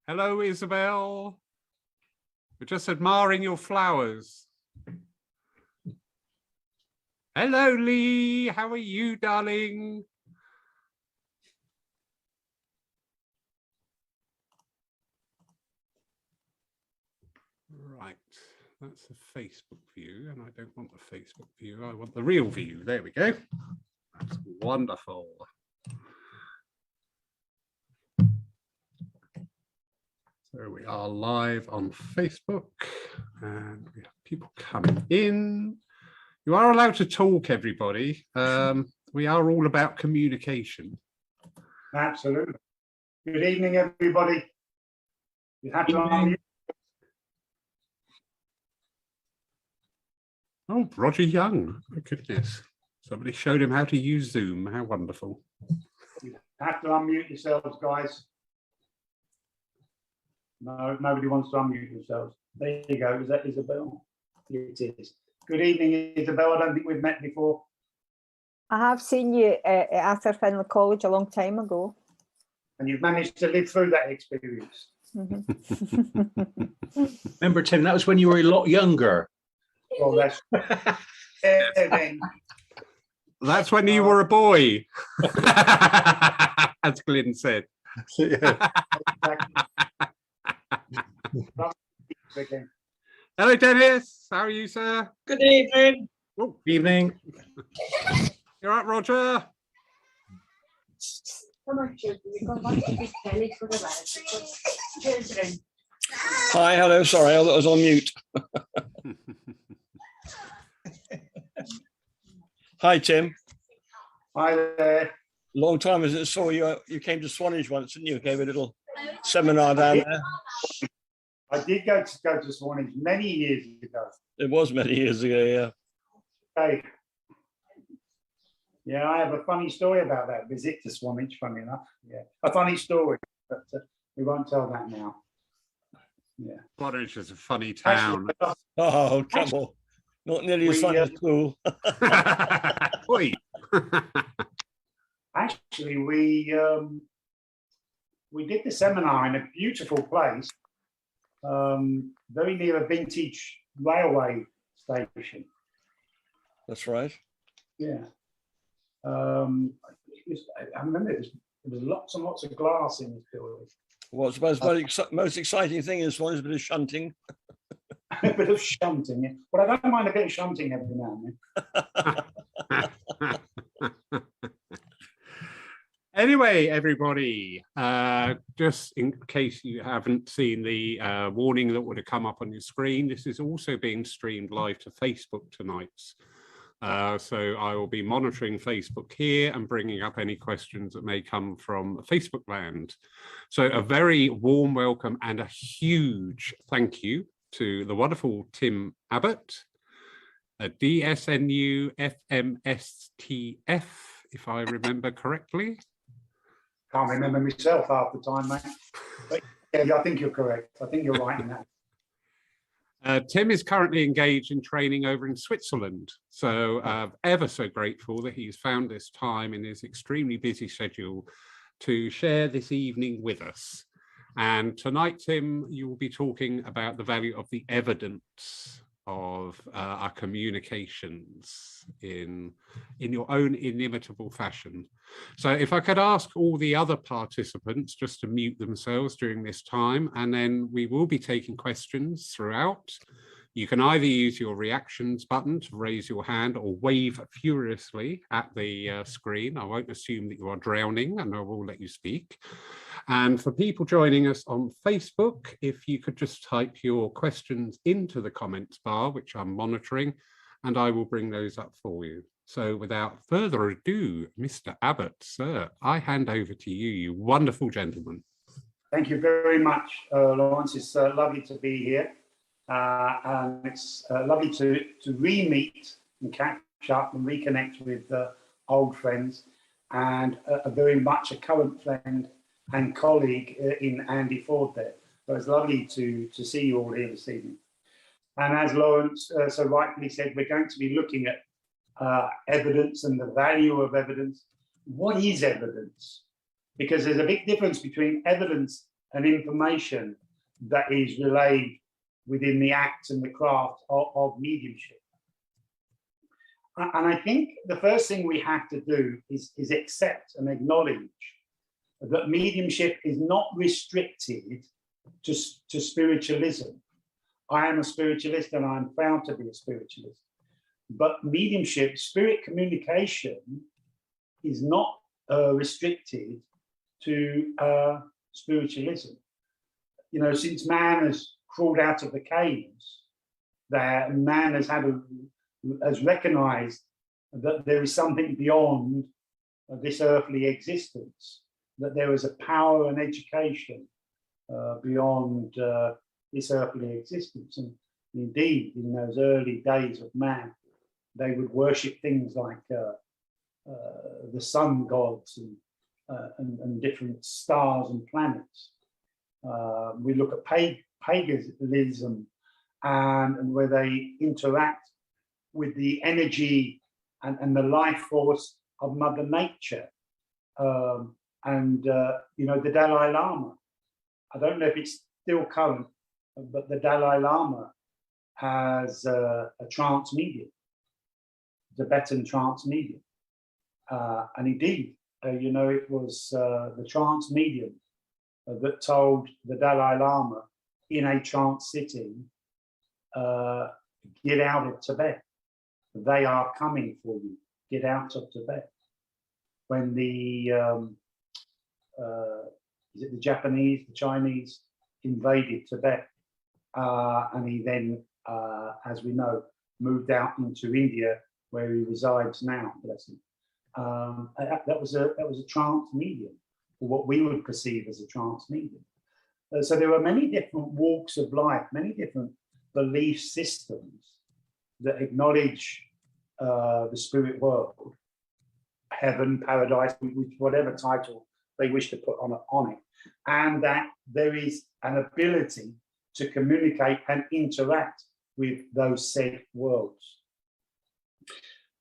Hello, Isabel. We're just admiring your flowers. Hello, Lee. How are you, darling? Right, that's the Facebook view, and I don't want the Facebook view. I want the real view. There we go. That's wonderful. So we are live on Facebook, and we have people coming in. You are allowed to talk, everybody. We are all about communication. Absolutely. Good evening, everybody. You have to unmute. Oh, Roger Young. Oh, goodness. Somebody showed him how to use Zoom. How wonderful. You have to unmute yourselves, guys. No, nobody wants to unmute themselves. There you go. Is that Isabel? It is. Good evening, Isabel. I don't think we've met before. I have seen you at Arthur Findlay College a long time ago. And you've managed to live through that experience. Remember, Tim, that was when you were a lot younger. Well, that's then. That's when you were a boy, as Glyn said. Hello, Dennis. How are you, sir? Good evening. Oh. Good evening. You're right, Roger. Hi, hello. Sorry, I was on mute. Hi, Tim. Hi there. Long time as I saw you. You came to Swanage once, didn't you? Gave a little seminar down there. I did go to Swanage many years ago. It was many years ago, yeah. Okay. Yeah, I have a funny story about that visit to Swanage, funny enough. Yeah, a funny story, but we won't tell that now. Yeah. Swanage is a funny town. Oh, come on. Not nearly as fun as school. Oi. Actually, we did the seminar in a beautiful place, very near a vintage railway station. That's right. Yeah. I remember there was lots and lots of glass in this building. Well, I suppose the most exciting thing is one is a bit of shunting. A bit of shunting, yeah. But I don't mind a bit of shunting every now and then. Anyway, everybody, just in case you haven't seen the warning that would have come up on your screen, this is also being streamed live to Facebook tonight. So I will be monitoring Facebook here and bringing up any questions that may come from Facebook land. So a very warm welcome and a huge thank you to the wonderful Tim Abbott, a DSNU Fmstf, if I remember correctly. Can't remember myself half the time, mate. But yeah, I think you're correct. I think you're right in that. Tim is currently engaged in training over in Switzerland, so ever so grateful that he's found this time in his extremely busy schedule to share this evening with us. And tonight, Tim, you will be talking about the value of the evidence of our communications in your own inimitable fashion. So if I could ask all the other participants just to mute themselves during this time, and then we will be taking questions throughout. You can either use your reactions button to raise your hand or wave furiously at the screen. I won't assume that you are drowning, and I will let you speak. And for people joining us on Facebook, if you could just type your questions into the comments bar, which I'm monitoring, and I will bring those up for you. So without further ado, Mr. Abbott, sir, I hand over to you, you wonderful gentleman. Thank you very much, Lawrence. It's lovely to be here. And it's lovely to re-meet and catch up and reconnect with old friends and very much a current friend and colleague in Andy Ford there. So it's lovely to see you all here this evening. And as Lawrence so rightly said, we're going to be looking at evidence and the value of evidence. What is evidence? Because there's a big difference between evidence and information that is relayed within the act and the craft of mediumship. And I think the first thing we have to do is accept and acknowledge that mediumship is not restricted to spiritualism. I am a spiritualist and I'm proud to be a spiritualist. But mediumship, spirit communication, is not restricted to spiritualism. You know, since man has crawled out of the caves, that man has recognized that there is something beyond this earthly existence, that there is a power and education beyond this earthly existence. And indeed, in those early days of man, they would worship things like the sun gods and different stars and planets. We look at paganism and where they interact with the energy and the life force of Mother Nature. You know, the Dalai Lama, I don't know if it's still current, but the Dalai Lama has a trance medium, Tibetan trance medium. And indeed, you know, it was the trance medium that told the Dalai Lama in a trance sitting, get out of Tibet. They are coming for you. Get out of Tibet. When the is it the Japanese, the Chinese invaded Tibet, and he then, as we know, moved out into India, where he resides now. Bless him. That was a trance medium, or what we would perceive as a trance medium. So there are many different walks of life, many different belief systems that acknowledge the spirit world, heaven, paradise, whatever title they wish to put on it, and that there is an ability to communicate and interact with those said worlds.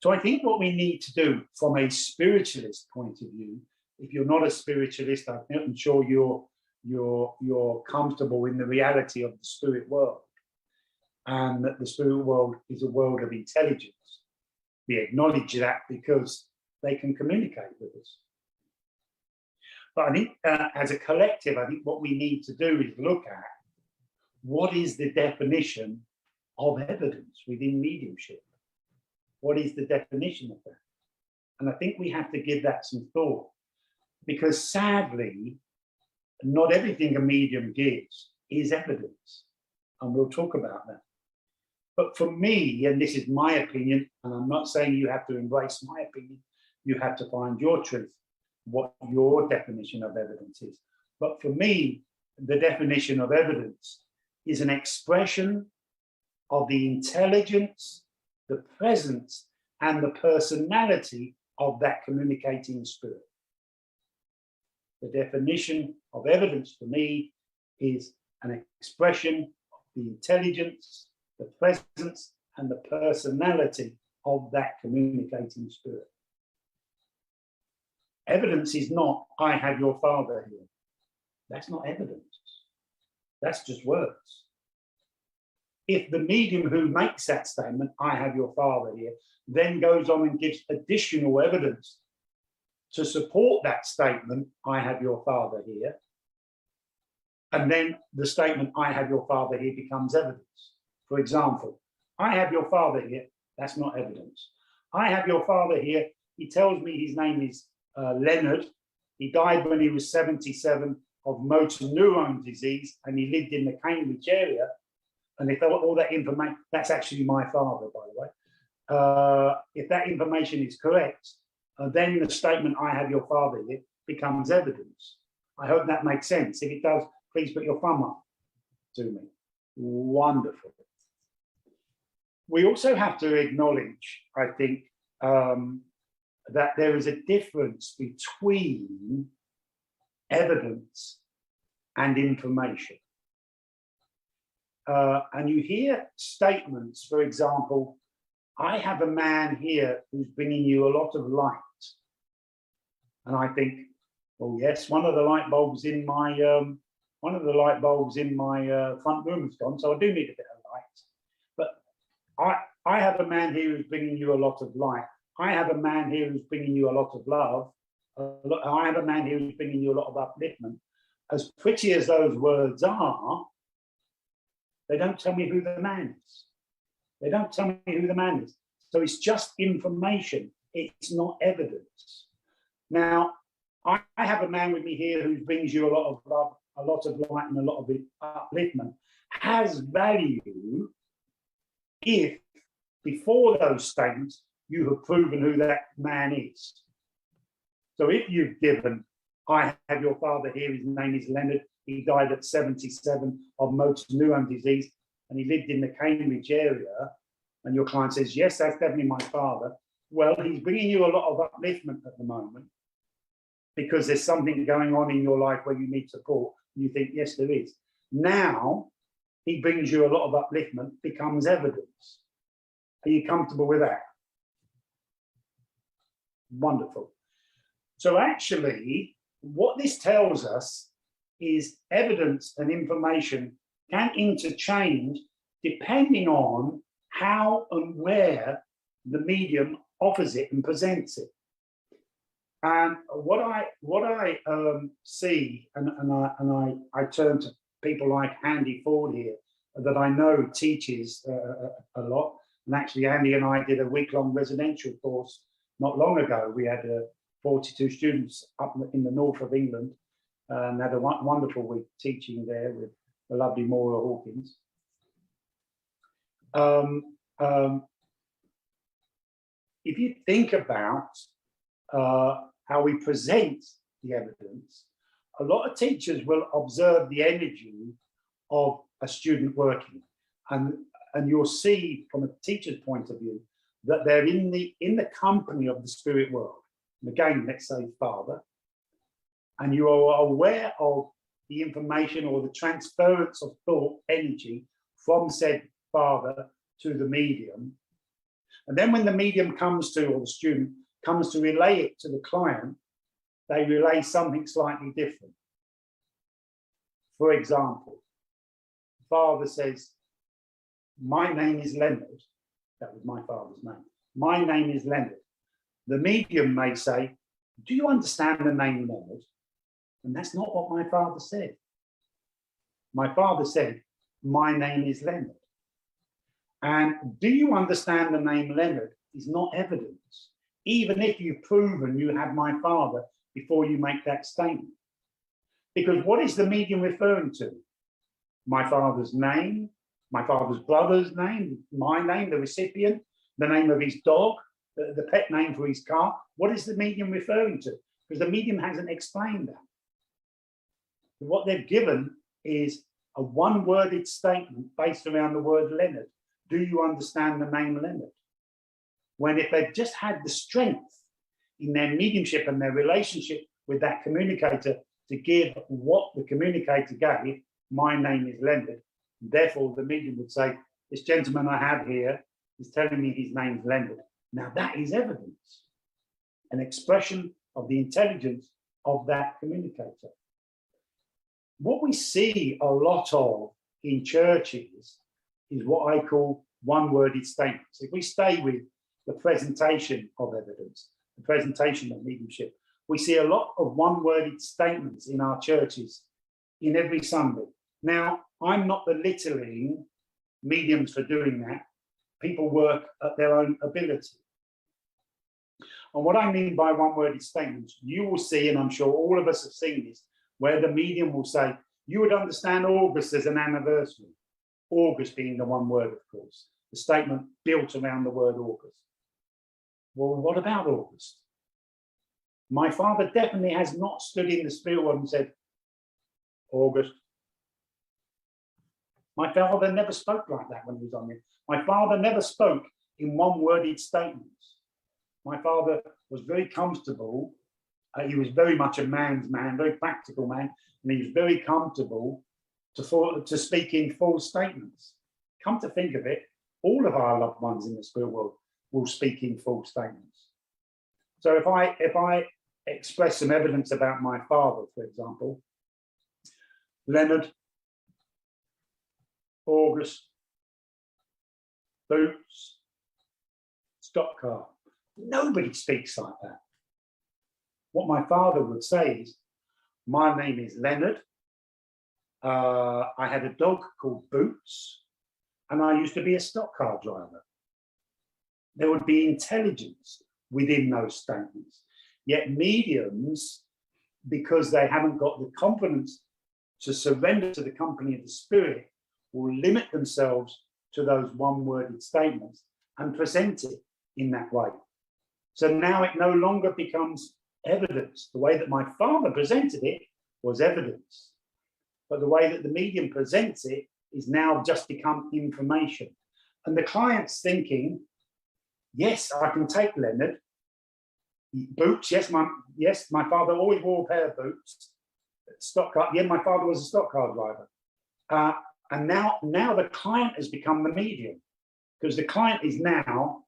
So I think what we need to do from a spiritualist point of view, if you're not a spiritualist, I'm sure you're comfortable in the reality of the spirit world, and that the spirit world is a world of intelligence. We acknowledge that because they can communicate with us. But I think as a collective, I think what we need to do is look at what is the definition of evidence within mediumship. What is the definition of that? And I think we have to give that some thought, because sadly, not everything a medium gives is evidence. And we'll talk about that. But for me, and this is my opinion, and I'm not saying you have to embrace my opinion, you have to find your truth, what your definition of evidence is. But for me, the definition of evidence is an expression of the intelligence, the presence, and the personality of that communicating spirit. The definition of evidence for me is an expression of the intelligence, the presence, and the personality of that communicating spirit. Evidence is not, I have your father here. That's not evidence. That's just words. If the medium who makes that statement, I have your father here, then goes on and gives additional evidence to support that statement, I have your father here, and then the statement, I have your father here, becomes evidence. For example, I have your father here, that's not evidence. I have your father here, he tells me his name is Leonard. He died when he was 77 of motor neuron disease, and he lived in the Cambridge area. And if all that information, that's actually my father, by the way. If that information is correct, then the statement, I have your father here, becomes evidence. I hope that makes sense. If it does, please put your thumb up to me. Wonderful. We also have to acknowledge, I think, that there is a difference between evidence and information. And you hear statements, for example, I have a man here who's bringing you a lot of light. And I think, well, yes, one of the light bulbs in my one of the light bulbs in my front room has gone, so I do need a bit of light. But I have a man here who's bringing you a lot of light. I have a man here who's bringing you a lot of love. I have a man here who's bringing you a lot of upliftment. As pretty as those words are, they don't tell me who the man is. They don't tell me who the man is. So it's just information. It's not evidence. Now, I have a man with me here who brings you a lot of love, a lot of light, and a lot of upliftment. Has value if before those statements you have proven who that man is. So if you've given, I have your father here, his name is Leonard, he died at 77 of motor neuron disease, and he lived in the Cambridge area, and your client says, yes, that's definitely my father. Well, he's bringing you a lot of upliftment at the moment because there's something going on in your life where you need support. And you think, yes, there is. Now, he brings you a lot of upliftment, becomes evidence. Are you comfortable with that? Wonderful. So actually, what this tells us is evidence and information can interchange depending on how and where the medium offers it and presents it. And what I see, and I turn to people like Andy Ford here, that I know teaches a lot. And actually, Andy and I did a week-long residential course not long ago. We had 42 students up in the north of England and had a wonderful week teaching there with the lovely Maura Hawkins. If you think about how we present the evidence, a lot of teachers will observe the energy of a student working, and you'll see from a teacher's point of view that they're in the company of the spirit world. And again, let's say Father, and you are aware of the information or the transference of thought energy from said Father to the medium. And then when the medium comes to, or the student comes to relay it to the client, they relay something slightly different. For example, Father says, my name is Leonard. That was my father's name. My name is Leonard. The medium may say, do you understand the name Leonard? And that's not what my father said. My father said, my name is Leonard. And do you understand the name Leonard is not evidence, even if you've proven you have my father before you make that statement. Because what is the medium referring to? My father's name, my father's brother's name, my name, the recipient, the name of his dog, the pet name for his car. What is the medium referring to? Because the medium hasn't explained that. What they've given is a one-worded statement based around the word Leonard. Do you understand the name Leonard? When if they've just had the strength in their mediumship and their relationship with that communicator to give what the communicator gave, my name is Leonard. Therefore, the medium would say, this gentleman I have here is telling me his name's Leonard. Now that is evidence, an expression of the intelligence of that communicator. What we see a lot of in churches is what I call one-worded statements. If we stay with the presentation of evidence, the presentation of mediumship, we see a lot of one-worded statements in our churches in every Sunday. Now, I'm not belittling mediums for doing that. People work at their own ability. And what I mean by one-worded statements, you will see, and I'm sure all of us have seen this, where the medium will say, you would understand August as an anniversary. August being the one word, of course. The statement built around the word August. Well, what about August? My father definitely has not stood in the spirit world and said, August. My father never spoke like that when he was on here. My father never spoke in one-worded statements. My father was very comfortable. He was very much a man's man, very practical man, and he was very comfortable to speak in full statements. Come to think of it, all of our loved ones in the spirit world will speak in full statements. So if I express some evidence about my father, for example, Leonard, August, Boots, stock car. Nobody speaks like that. What my father would say is, my name is Leonard. I had a dog called Boots, and I used to be a stock car driver. There would be intelligence within those statements. Yet mediums, because they haven't got the confidence to surrender to the company of the spirit, will limit themselves to those one-worded statements and present it in that way. So now it no longer becomes evidence. The way that my father presented it was evidence. But the way that the medium presents it is now just become information. And the client's thinking, yes, I can take Leonard. Boots, yes, my father always wore a pair of boots. Stock car, yeah, my father was a stock car driver. And now the client has become the medium, because the client is now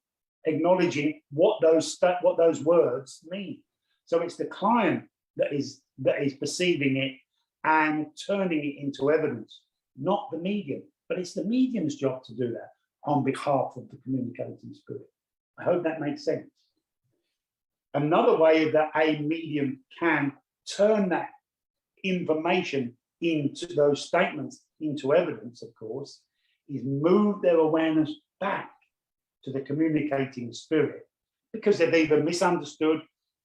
acknowledging what those words mean. So it's the client that is perceiving it and turning it into evidence, not the medium. But it's the medium's job to do that on behalf of the communicating spirit. I hope that makes sense. Another way that a medium can turn that information into those statements into evidence, of course, is move their awareness back to the communicating spirit, because they've either misunderstood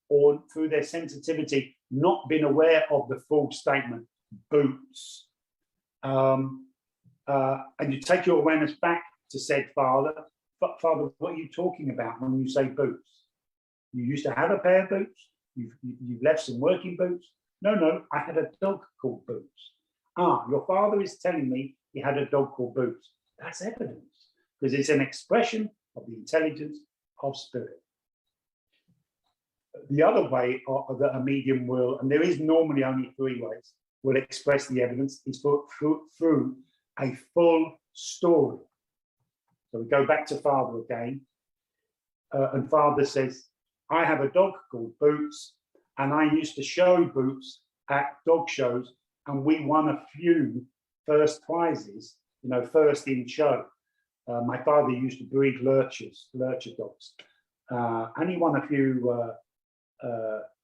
or through their sensitivity not been aware of the full statement, Boots. And you take your awareness back to said father. But Father, what are you talking about when you say boots? You used to have a pair of boots? You've left some working boots? No, I had a dog called Boots. Ah, your father is telling me he had a dog called Boots. That's evidence, because it's an expression of the intelligence of spirit. The other way that a medium will, and there is normally only 3 ways, will express the evidence is through a full story. So we go back to Father again, and Father says, I have a dog called Boots, and I used to show Boots at dog shows, and we won a few first prizes, first in show. My father used to breed lurcher dogs, and he won a few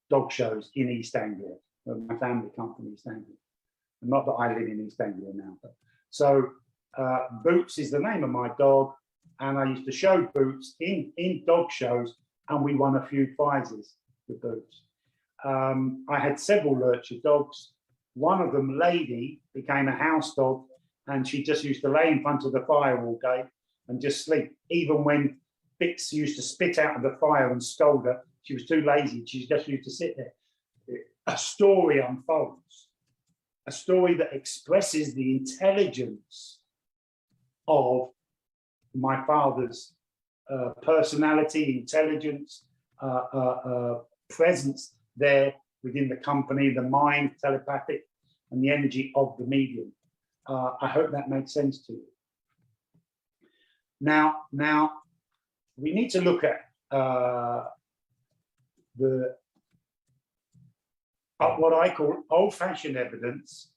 dog shows in East Anglia. My family come from East Anglia. Not that I live in East Anglia now. But. So Boots is the name of my dog, and I used to show Boots in dog shows, and we won a few prizes with Boots. I had several lurcher dogs. One of them, Lady, became a house dog, and she just used to lay in front of the fire all day and just sleep. Even when Bix used to spit out of the fire and scold her, she was too lazy. She just used to sit there. A story unfolds, a story that expresses the intelligence of my father's personality, intelligence, presence there within the company, the mind, telepathic, and the energy of the medium. I hope that makes sense to you. Now we need to look at what I call old-fashioned evidence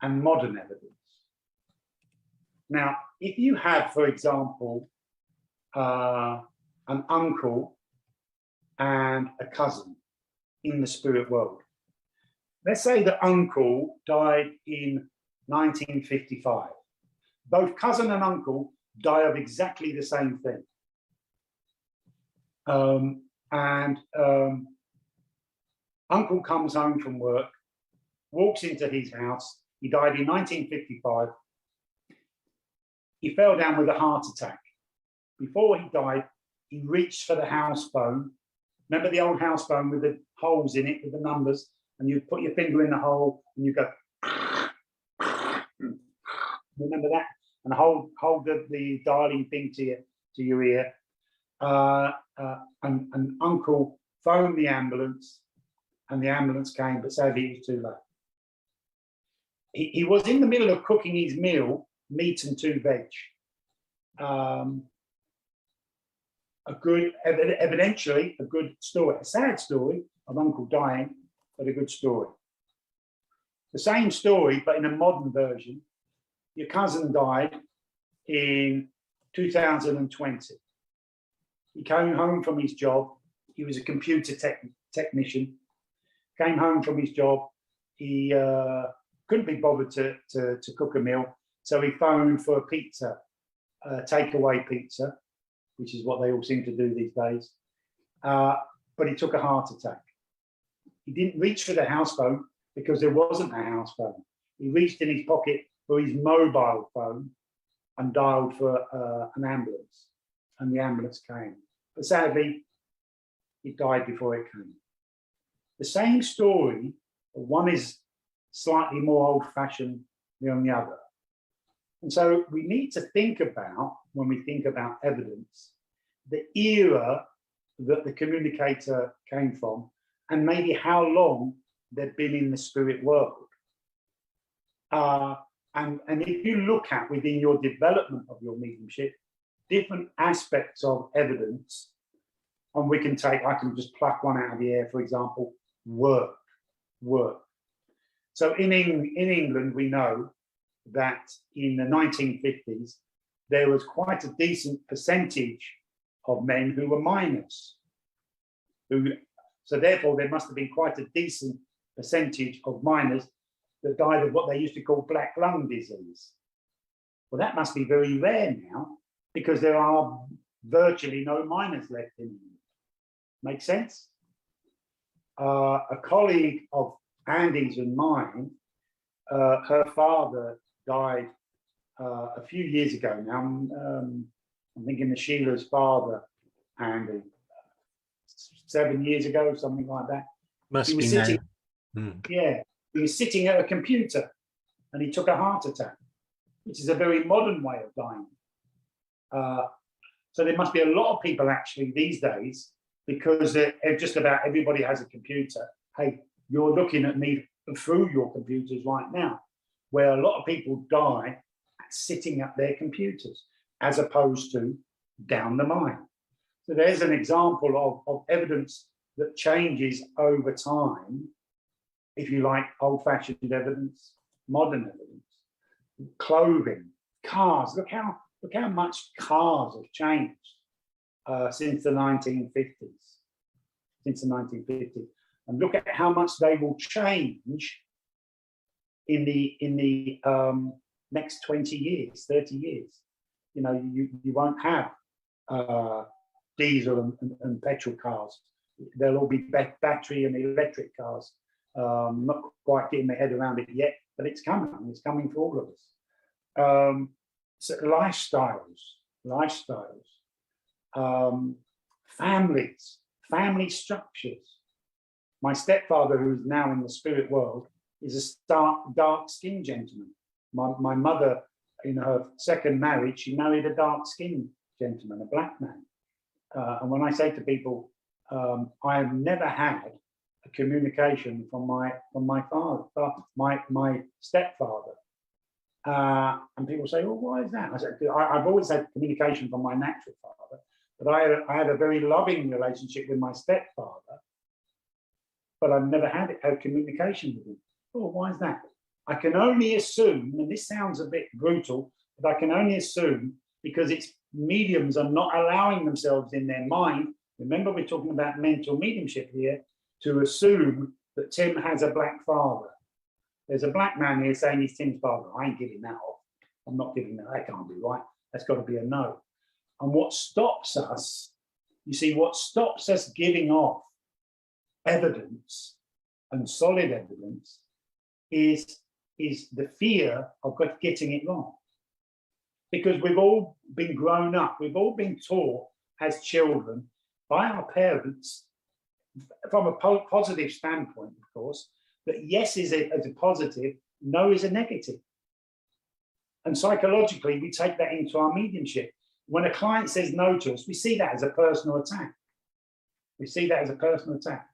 and modern evidence. Now, if you have, for example, an uncle and a cousin in the spirit world. Let's say that uncle died in 1955. Both cousin and uncle die of exactly the same thing. Uncle comes home from work, walks into his house. He died in 1955. He fell down with a heart attack. Before he died, he reached for the house phone. Remember the old house phone with the holes in it, with the numbers, and you put your finger in the hole and you go, remember that? And hold the dialing thing to your ear. And uncle phoned the ambulance, and the ambulance came, but sadly it was too late. He was in the middle of cooking his meal, meat and 2 veg. Evidentially, a good story, a sad story of uncle dying, but a good story. The same story, but in a modern version. Your cousin died in 2020. He came home from his job. He was a computer technician. Came home from his job. He couldn't be bothered to cook a meal. So he phoned for a pizza, takeaway pizza, which is what they all seem to do these days. But he took a heart attack. He didn't reach for the house phone because there wasn't a house phone. He reached in his pocket for his mobile phone and dialed for an ambulance, and the ambulance came. But sadly, he died before it came. The same story, one is slightly more old-fashioned than the other. And so we need to think about, when we think about evidence, the era that the communicator came from, and maybe how long they've been in the spirit world. And if you look at within your development of your mediumship, different aspects of evidence, and we can take, I can just pluck one out of the air, for example, work. So in England, we know that in the 1950s, there was quite a decent percentage of men who were minors. So therefore, there must have been quite a decent percentage of minors that died of what they used to call black lung disease. Well, that must be very rare now because there are virtually no minors left in England. Make sense? A colleague of Andy's and mine, her father died a few years ago now. I'm thinking of Sheila's father, Andy, 7 years ago, something like that. Must be sitting, yeah, he was sitting at a computer and he took a heart attack, which is a very modern way of dying. So there must be a lot of people actually these days, because just about everybody has a computer. Hey, you're looking at me through your computers right now, where a lot of people die sitting at their computers as opposed to down the mine. So there's an example of evidence that changes over time, if you like, old-fashioned evidence, modern evidence, clothing, cars. Look how much cars have changed since the 1950s. And look at how much they will change in the next 20 years, 30 years. You know, you won't have diesel and petrol cars. There'll all be battery and electric cars. Not quite getting my head around it yet, but it's coming. It's coming for all of us. So lifestyles, families, family structures. My stepfather, who's now in the spirit world, is a dark-skinned gentleman. My mother, in her second marriage, she married a dark-skinned gentleman, a black man. And when I say to people, I have never had a communication from my father, my stepfather. And people say, well, why is that? I said, I've always had communication from my natural father, but I had a very loving relationship with my stepfather, but I've never had a communication with him. Oh, why is that? I can only assume, and this sounds a bit brutal, but I can only assume because it's mediums are not allowing themselves in their mind. Remember, we're talking about mental mediumship here, to assume that Tim has a black father. There's a black man here saying he's Tim's father. I ain't giving that off. I'm not giving that. That can't be right. That's got to be a no. And what stops us, you see, what stops us giving off evidence and solid evidence is the fear of getting it wrong. Because we've all been grown up, we've all been taught as children by our parents, from a positive standpoint, of course, that yes is a positive, no is a negative. And psychologically, we take that into our mediumship. When a client says no to us, we see that as a personal attack. We see that as a personal attack.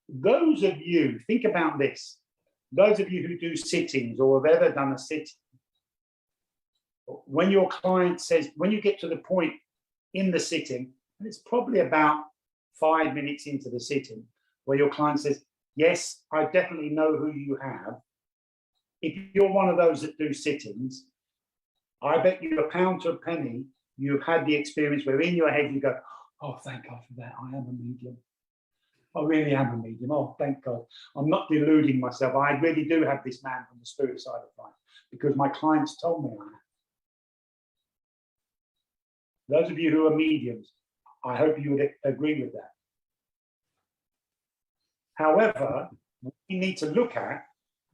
Those of you, think about this, those of you who do sittings or have ever done a sitting, when your client says, when you get to the point in the sitting, and it's probably about 5 minutes into the sitting, where your client says, yes, I definitely know who you have, if you're one of those that do sittings, I bet you a pound to a penny, you've had the experience where in your head you go, oh, thank God for that, I am a medium. I really am a medium. Oh, thank God. I'm not deluding myself. I really do have this man from the spirit side of life because my clients told me I am. Those of you who are mediums, I hope you would agree with that. However, what you need to look at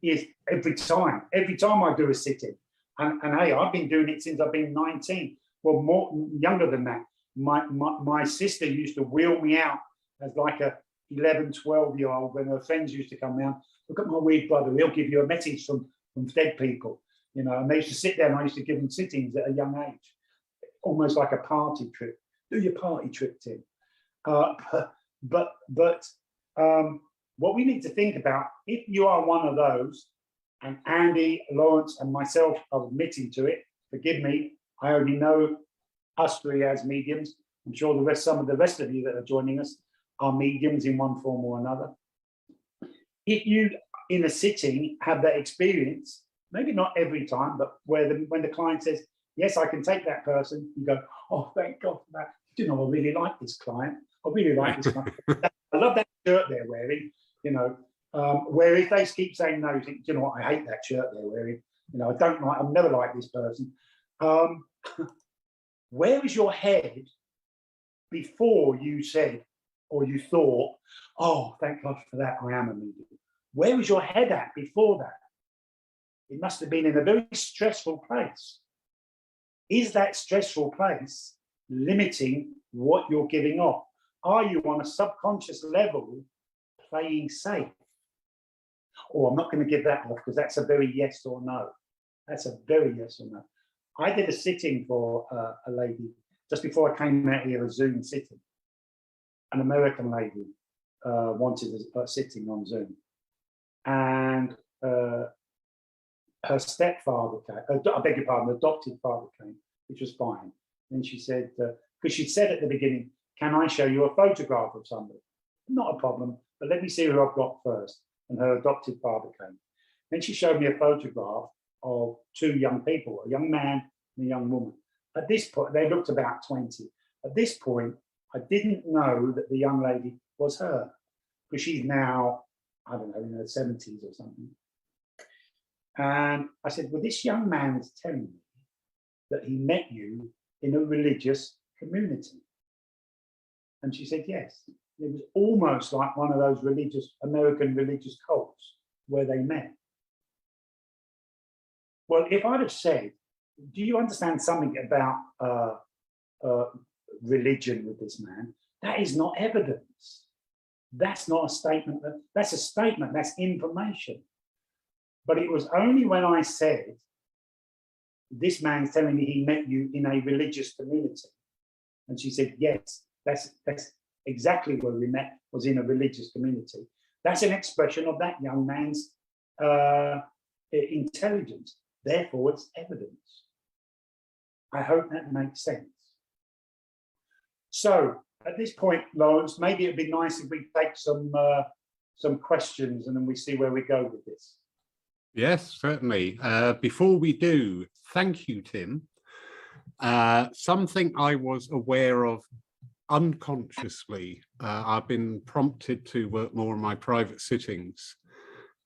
is every time I do a sitting, and hey, I've been doing it since I've been 19, well, more younger than that. My sister used to wheel me out as like a 11, 12-year-old when her friends used to come round. Look at my weird brother, he'll give you a message from dead people, you know, and they used to sit there and I used to give them sittings at a young age, almost like a party trip. Do your party trip, Tim. But what we need to think about, if you are one of those, and Andy, Lawrence, and myself are admitting to it, forgive me, I only know us three as mediums. I'm sure some of the rest of you that are joining us are mediums in one form or another. If you, in a sitting, have that experience, maybe not every time, but when the client says, yes, I can take that person, you go, oh, thank God for that. You know, I really like this client. I really like this client. I love that shirt they're wearing, you know, where if they keep saying no, you think, you know what, I hate that shirt they're wearing. You know, I've never liked this person. Where was your head before you said, or you thought, oh, thank God for that, I am a medium? Where was your head at before that? It must have been in a very stressful place. Is that stressful place limiting what you're giving off? Are you on a subconscious level playing safe? Or I'm not going to give that off because that's a very yes or no. That's a very yes or no. I did a sitting for a lady just before I came out here, a Zoom sitting. An American lady wanted a sitting on Zoom. And her stepfather came, I beg your pardon, adopted father came, which was fine. And she said, because she'd said at the beginning, can I show you a photograph of somebody? Not a problem, but let me see who I've got first. And her adopted father came. Then she showed me a photograph of two young people, a young man and a young woman. At this point, they looked about 20. At this point, I didn't know that the young lady was her, because she's now, I don't know, in her 70s or something. And I said, well, this young man is telling me that he met you in a religious community. And she said, yes. It was almost like one of those American religious cults where they met. Well, if I'd have said, do you understand something about religion with this man? That is not evidence. That's not a statement. That's a statement. That's information. But it was only when I said, this man's telling me he met you in a religious community. And she said, yes, that's exactly where we met, was in a religious community. That's an expression of that young man's intelligence. Therefore, it's evidence. I hope that makes sense. So at this point, Lawrence, maybe it'd be nice if we take some questions and then we see where we go with this. Yes, certainly. Before we do, thank you, Tim. Something I was aware of unconsciously, I've been prompted to work more on my private sittings.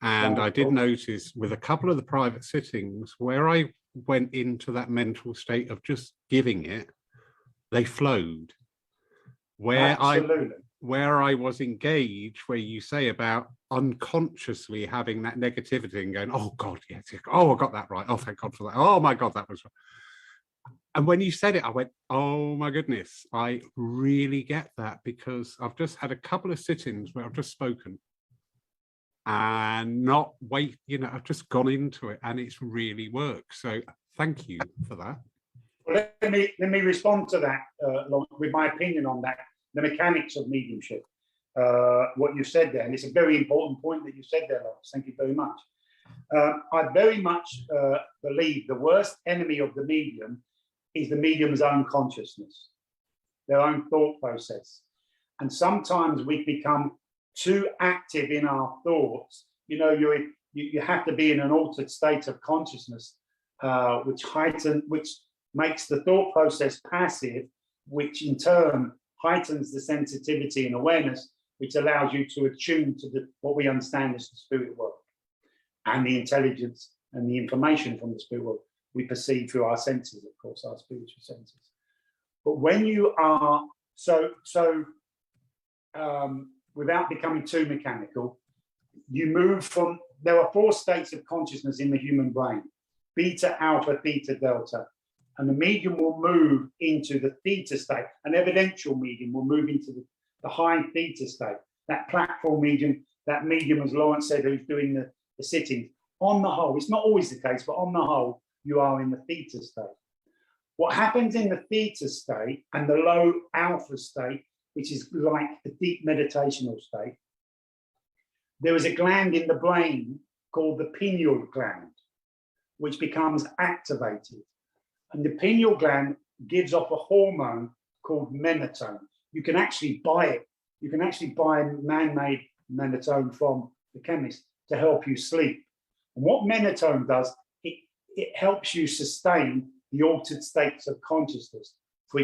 And I did notice with a couple of the private sittings where I went into that mental state of just giving it, they flowed. Where I was engaged, where you say about unconsciously having that negativity and going, oh God, yes, oh, I got that right. Oh, thank God for that. Oh my God, that was right. And when you said it, I went, oh my goodness, I really get that, because I've just had a couple of sit-ins where I've just spoken and not wait, you know, I've just gone into it and it's really worked. So thank you for that. Well, let me respond to that with my opinion on that, the mechanics of mediumship. What you said there, and it's a very important point that you said there, Lawrence. Thank you very much. I very much believe the worst enemy of the medium is the medium's own consciousness, their own thought process. And sometimes we become too active in our thoughts. You know, you have to be in an altered state of consciousness, which makes the thought process passive, which in turn heightens the sensitivity and awareness, which allows you to attune to what we understand as the spirit world and the intelligence and the information from the spirit world we perceive through our senses, of course, our spiritual senses. But when you are without becoming too mechanical, you move from, there are 4 states of consciousness in the human brain: beta, alpha, theta, delta. And the medium will move into the theta state. An evidential medium will move into the high theta state. That platform medium, as Lawrence said, who's doing the sitting. On the whole, it's not always the case, but on the whole, you are in the theta state. What happens in the theta state and the low alpha state, which is like the deep meditational state, there is a gland in the brain called the pineal gland, which becomes activated. And the pineal gland gives off a hormone called melatonin. You can actually buy it. You can actually buy man-made melatonin from the chemist to help you sleep. And what melatonin does, it helps you sustain the altered states of consciousness. For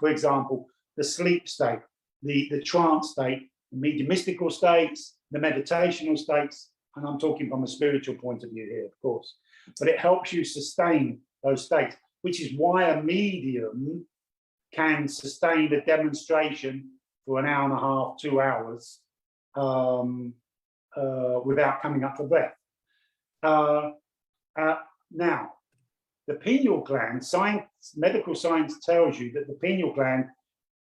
example, the sleep state, the trance state, the mediumistical states, the meditational states, and I'm talking from a spiritual point of view here, of course. But it helps you sustain those states, which is why a medium can sustain a demonstration for an hour and a half, 2 hours, without coming up for breath. Now, the pineal gland, medical science tells you that the pineal gland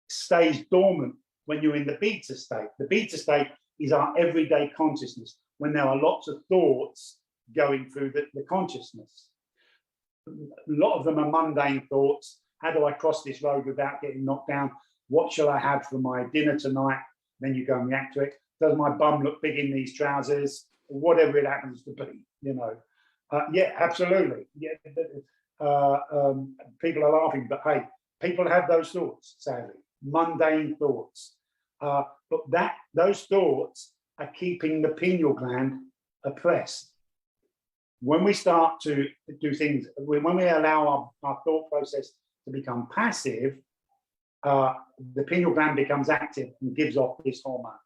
stays dormant when you're in the beta state. The beta state is our everyday consciousness, when there are lots of thoughts going through the consciousness. A lot of them are mundane thoughts. How do I cross this road without getting knocked down? What shall I have for my dinner tonight? Then you go and react to it. Does my bum look big in these trousers? Or whatever it happens to be, you know. Yeah, absolutely. Yeah, people are laughing, but hey, people have those thoughts, sadly, mundane thoughts. But those thoughts are keeping the pineal gland oppressed. When we start to do things, when we allow our thought process to become passive, the pineal gland becomes active and gives off this hormone,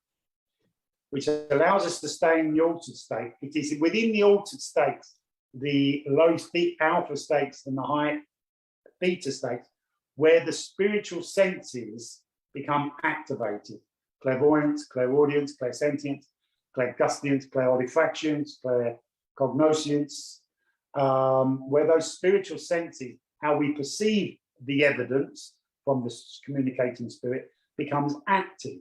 which allows us to stay in the altered state. It is within the altered states, the low alpha states and the high theta states, where the spiritual senses become activated. Clairvoyance, clairaudience, clairsentience, clairgustience, clairolfactions, claircognoscience, where those spiritual senses, how we perceive the evidence from the communicating spirit, becomes active.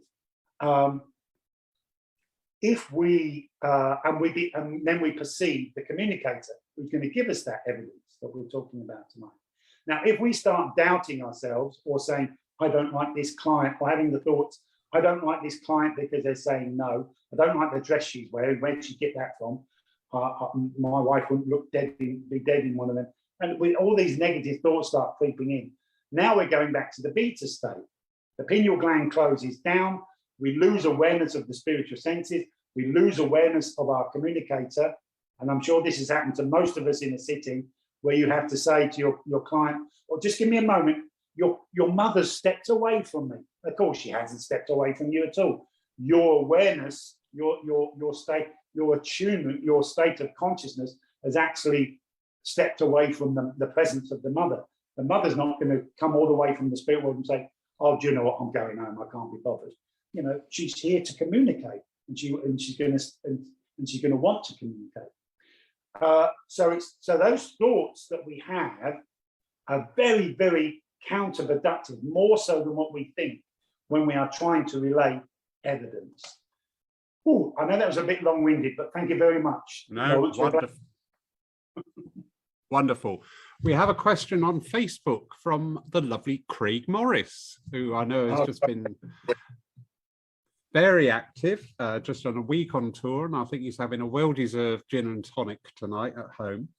If we and then we perceive the communicator who's going to give us that evidence that we're talking about tonight. Now, if we start doubting ourselves or saying, I don't like this client, or having the thoughts, I don't like this client because they're saying no, I don't like the dress she's wearing, where did she get that from? My wife wouldn't be dead in one of them. And with all these negative thoughts start creeping in. Now we're going back to the beta state. The pineal gland closes down. We lose awareness of the spiritual senses. We lose awareness of our communicator. And I'm sure this has happened to most of us in a sitting, where you have to say to your client, or just give me a moment, your mother's stepped away from me. Of course, she hasn't stepped away from you at all. Your awareness, your state, your attunement, your state of consciousness has actually stepped away from the presence of the mother. The mother's not going to come all the way from the spirit world and say, oh, do you know what, I'm going home, I can't be bothered. You know, she's here to communicate, and she's going to want to communicate. So those thoughts that we have are very, very counterproductive, more so than what we think when we are trying to relay evidence. Oh, I know that was a bit long-winded, but thank you very much. No, wonderful. Wonderful. We have a question on Facebook from the lovely Craig Morris, who I know has just been very active, just on a week on tour, and I think he's having a well-deserved gin and tonic tonight at home.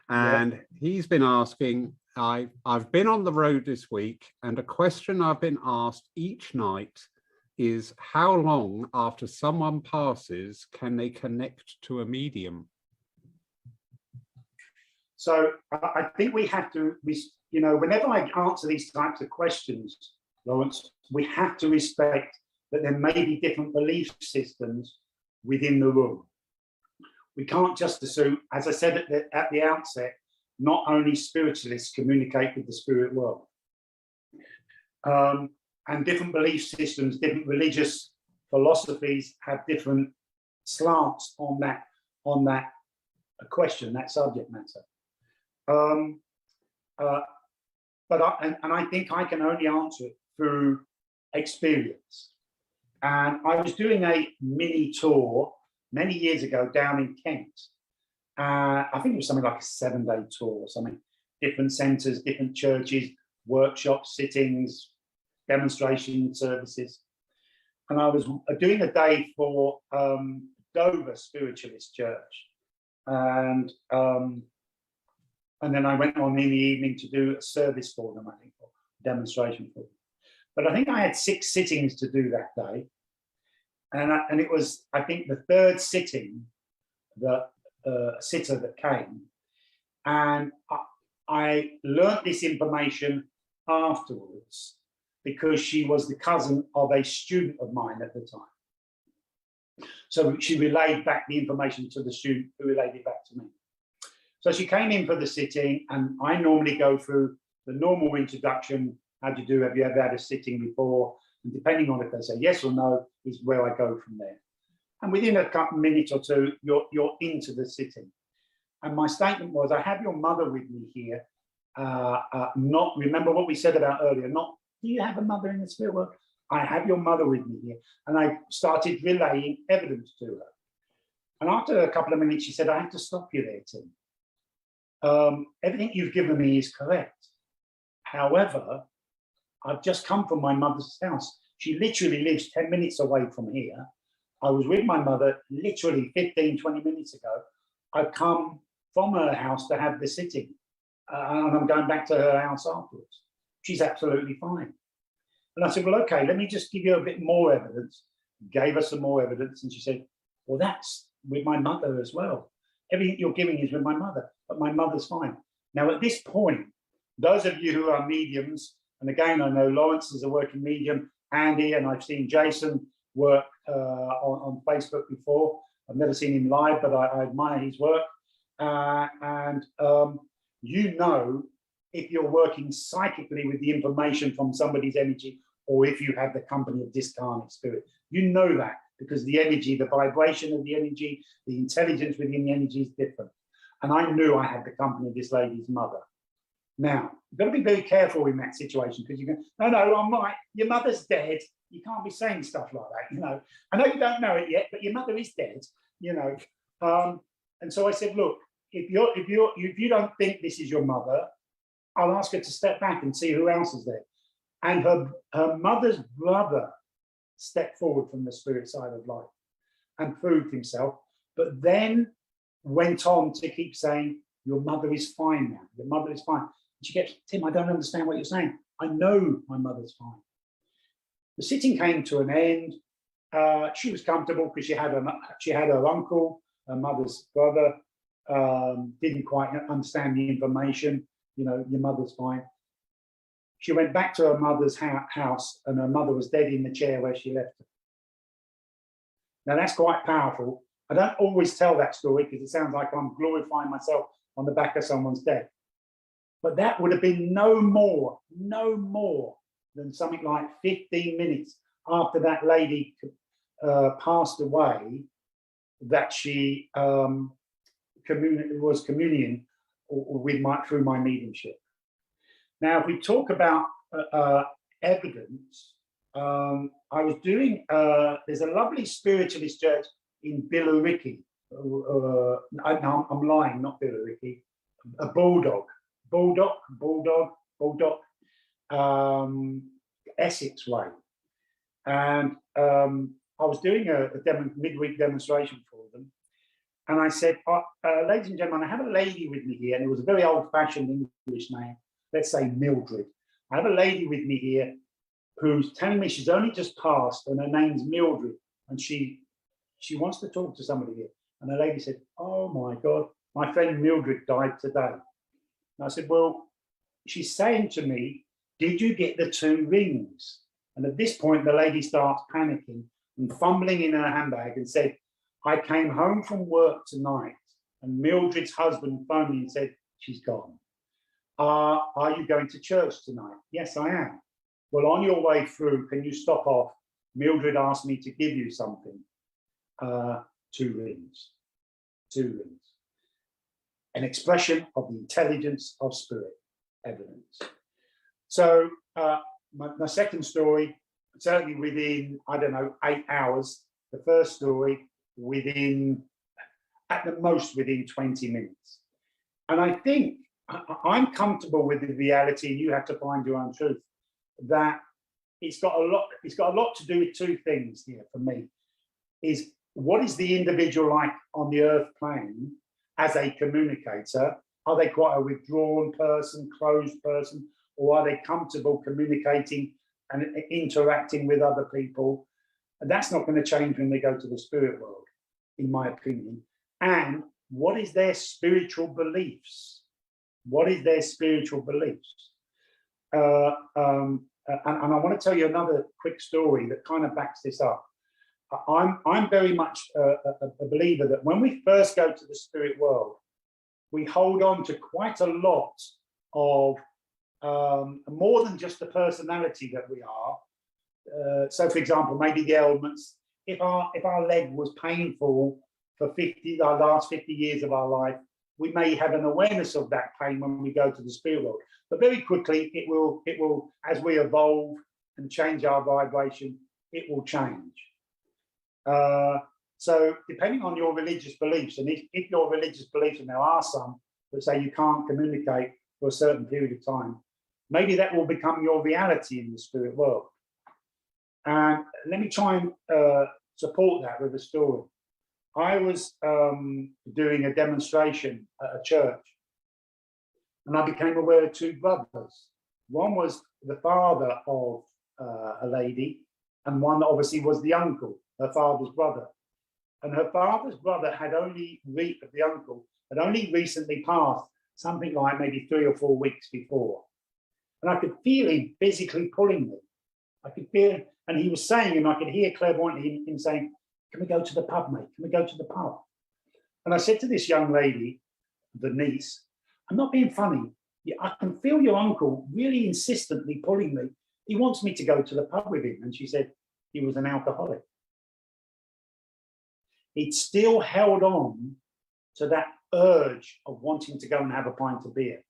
And he's been asking, I've been on the road this week, and a question I've been asked each night is, how long after someone passes can they connect to a medium? So I think we have to, you know, whenever I answer these types of questions, Lawrence, we have to respect that there may be different belief systems within the room. We can't just assume, as I said at the outset, not only spiritualists communicate with the spirit world. And different belief systems, different religious philosophies have different slants on that question, that subject matter. But I think I can only answer it through experience. And I was doing a mini tour many years ago down in Kent. I think it was something like a 7-day tour or something. Different centres, different churches, workshops, sittings, demonstration services. And I was doing a day for Dover Spiritualist Church. And then I went on in the evening to do a service for them, I think, or demonstration for them. But I think I had 6 sittings to do that day. And it was, I think, the 3rd sitting, the sitter that came. And I learnt this information afterwards because she was the cousin of a student of mine at the time. So she relayed back the information to the student who relayed it back to me. So she came in for the sitting, and I normally go through the normal introduction. How do you do? Have you ever had a sitting before? And depending on if they say yes or no, is where I go from there. And within a couple minutes or two, you're into the sitting. And my statement was, I have your mother with me here. Not, remember what we said about earlier, not, do you have a mother in the spirit world? I have your mother with me here. And I started relaying evidence to her. And after a couple of minutes, she said, I have to stop you there, Tim. Everything you've given me is correct. However, I've just come from my mother's house. She literally lives 10 minutes away from here. I was with my mother literally 15, 20 minutes ago. I've come from her house to have the sitting. And I'm going back to her house afterwards. She's absolutely fine. And I said, well, okay, let me just give you a bit more evidence. Gave her some more evidence. And she said, well, that's with my mother as well. Everything you're giving is with my mother, but my mother's fine. Now, at this point, those of you who are mediums, and again, I know Lawrence is a working medium, Andy, and I've seen Jason work on Facebook before. I've never seen him live, but I admire his work. You know if you're working psychically with the information from somebody's energy, or if you have the company of discarnate spirit. You know that because the energy, the vibration of the energy, the intelligence within the energy is different. And I knew I had the company of this lady's mother. Now, you've got to be very careful in that situation because you go, no, I'm right. Your mother's dead. You can't be saying stuff like that, you know. I know you don't know it yet, but your mother is dead, you know. And so I said, look, if you don't think this is your mother, I'll ask her to step back and see who else is there. And her mother's brother stepped forward from the spirit side of life and proved himself, but then went on to keep saying, your mother is fine now. Your mother is fine. And she gets, Tim, I don't understand what you're saying. I know my mother's fine. The sitting came to an end. She was comfortable because she had her uncle, her mother's brother, didn't quite understand the information. You know, your mother's fine. She went back to her mother's house, and her mother was dead in the chair where she left her. Now, that's quite powerful. I don't always tell that story because it sounds like I'm glorifying myself on the back of someone's death. But that would have been no more than something like 15 minutes after that lady passed away that she was communing with through my mediumship. Now, if we talk about evidence, I was doing, there's a lovely spiritualist church in Billericay. I'm lying, not Billericay, a Bulldog, Essex way. And I was doing a midweek demonstration for them. And I said, ladies and gentlemen, I have a lady with me here, and it was a very old-fashioned English name, let's say Mildred. I have a lady with me here who's telling me she's only just passed, and her name's Mildred, and she wants to talk to somebody here. And the lady said, oh my God, my friend Mildred died today. And I said, well, she's saying to me, did you get the 2 rings? And at this point, the lady starts panicking and fumbling in her handbag and said, I came home from work tonight and Mildred's husband phoned me and said, she's gone. Are you going to church tonight? Yes, I am. Well, on your way through, can you stop off? Mildred asked me to give you something. 2 rings. 2 rings. An expression of the intelligence of spirit, evidence. So my second story, certainly within, I don't know, 8 hours. The first story within, at the most, within 20 minutes. And I think I'm comfortable with the reality, and you have to find your own truth, that it's got a lot to do with 2 things here for me. Is what is the individual like on the earth plane as a communicator? Are they quite a withdrawn person, closed person, or are they comfortable communicating and interacting with other people? And that's not going to change when they go to the spirit world, in my opinion. And what is their spiritual beliefs? What is their spiritual beliefs? And I want to tell you another quick story that kind of backs this up. I'm very much a believer that when we first go to the spirit world, we hold on to quite a lot of more than just the personality that we are. So, for example, maybe the elements. If our leg was painful for the last 50 years of our life, we may have an awareness of that pain when we go to the spirit world. But very quickly, it will, as we evolve and change our vibration, it will change. So depending on your religious beliefs, and if your religious beliefs, and there are some that say you can't communicate for a certain period of time, maybe that will become your reality in the spirit world. And let me try and support that with a story. I was doing a demonstration at a church, and I became aware of 2 brothers. One was the father of a lady, and one obviously was the uncle, her father's brother. And her father's brother had only recently passed, something like maybe 3 or 4 weeks before. And I could feel him physically pulling me. I could feel, and he was saying, and I could hear clairvoyantly him saying, can we go to the pub, mate? Can we go to the pub? And I said to this young lady, the niece, I'm not being funny. I can feel your uncle really insistently pulling me. He wants me to go to the pub with him. And she said, he was an alcoholic. He'd still held on to that urge of wanting to go and have a pint of beer.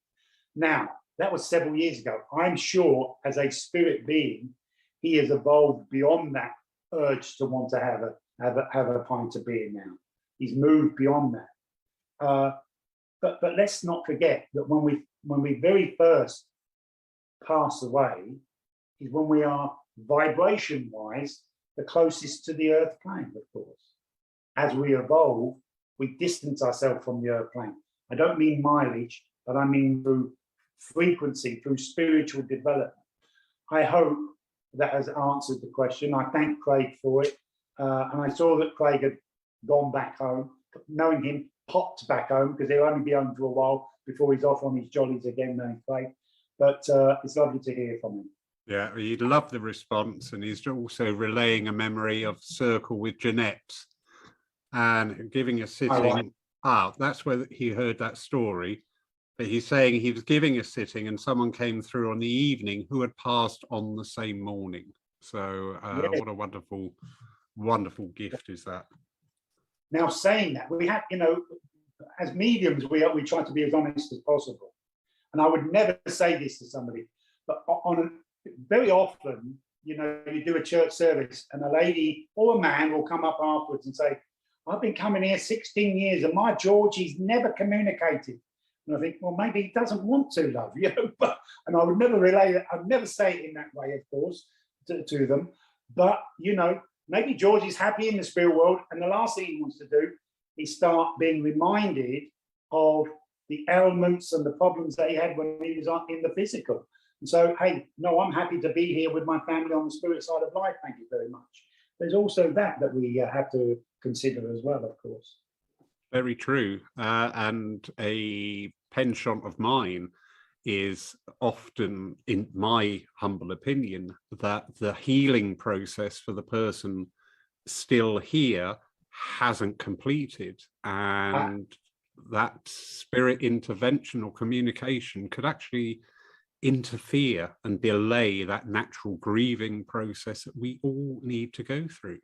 Now, that was several years ago. I'm sure as a spirit being, he has evolved beyond that urge to want to have a pint of beer now. He's moved beyond that. But let's not forget that when we very first pass away is when we are vibration-wise the closest to the earth plane, of course. As we evolve, we distance ourselves from the earth plane. I don't mean mileage, but I mean through frequency, through spiritual development. I hope that has answered the question. I thank Craig for it. And I saw that Craig had gone back home. Knowing him, popped back home because he'll only be home for a while before he's off on his jollies again, knowing Craig. But it's lovely to hear from him. Yeah, he'd love the response, and he's also relaying a memory of Circle with Jeanette and giving a sitting. That's where he heard that story. But he's saying he was giving a sitting and someone came through on the evening who had passed on the same morning. So what a wonderful, wonderful gift is that. Now, saying that, we have, as mediums, we try to be as honest as possible. And I would never say this to somebody, but very often, you do a church service and a lady or a man will come up afterwards and say, I've been coming here 16 years and my Georgie's never communicated. And I think, well, maybe he doesn't want to, love, and I would never relay that. I'd never say it in that way, of course, to them. But, maybe Georgie's happy in the spirit world, and the last thing he wants to do is start being reminded of the ailments and the problems that he had when he was in the physical. And so, hey, no, I'm happy to be here with my family on the spirit side of life. Thank you very much. There's also that we have to consider as well, of course. Very true. And a penchant of mine is often, in my humble opinion, that the healing process for the person still here hasn't completed, and that spirit intervention or communication could actually interfere and delay that natural grieving process that we all need to go through.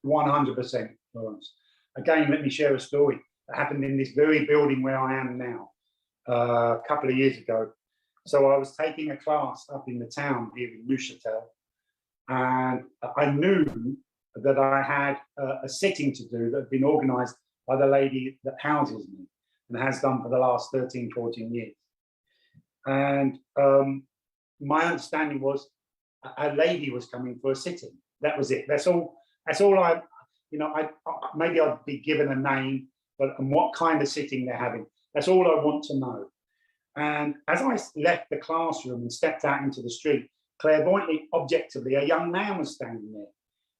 100%, Lawrence. Again, let me share a story that happened in this very building where I am now a couple of years ago. So I was taking a class up in the town here in Neuchâtel, and I knew that I had a sitting to do that had been organised by the lady that houses me and has done for the last 13, 14 years. And my understanding was a lady was coming for a sitting. That was it. That's all I, maybe I'd be given a name, and what kind of sitting they're having. That's all I want to know. And as I left the classroom and stepped out into the street, clairvoyantly, objectively, a young man was standing there.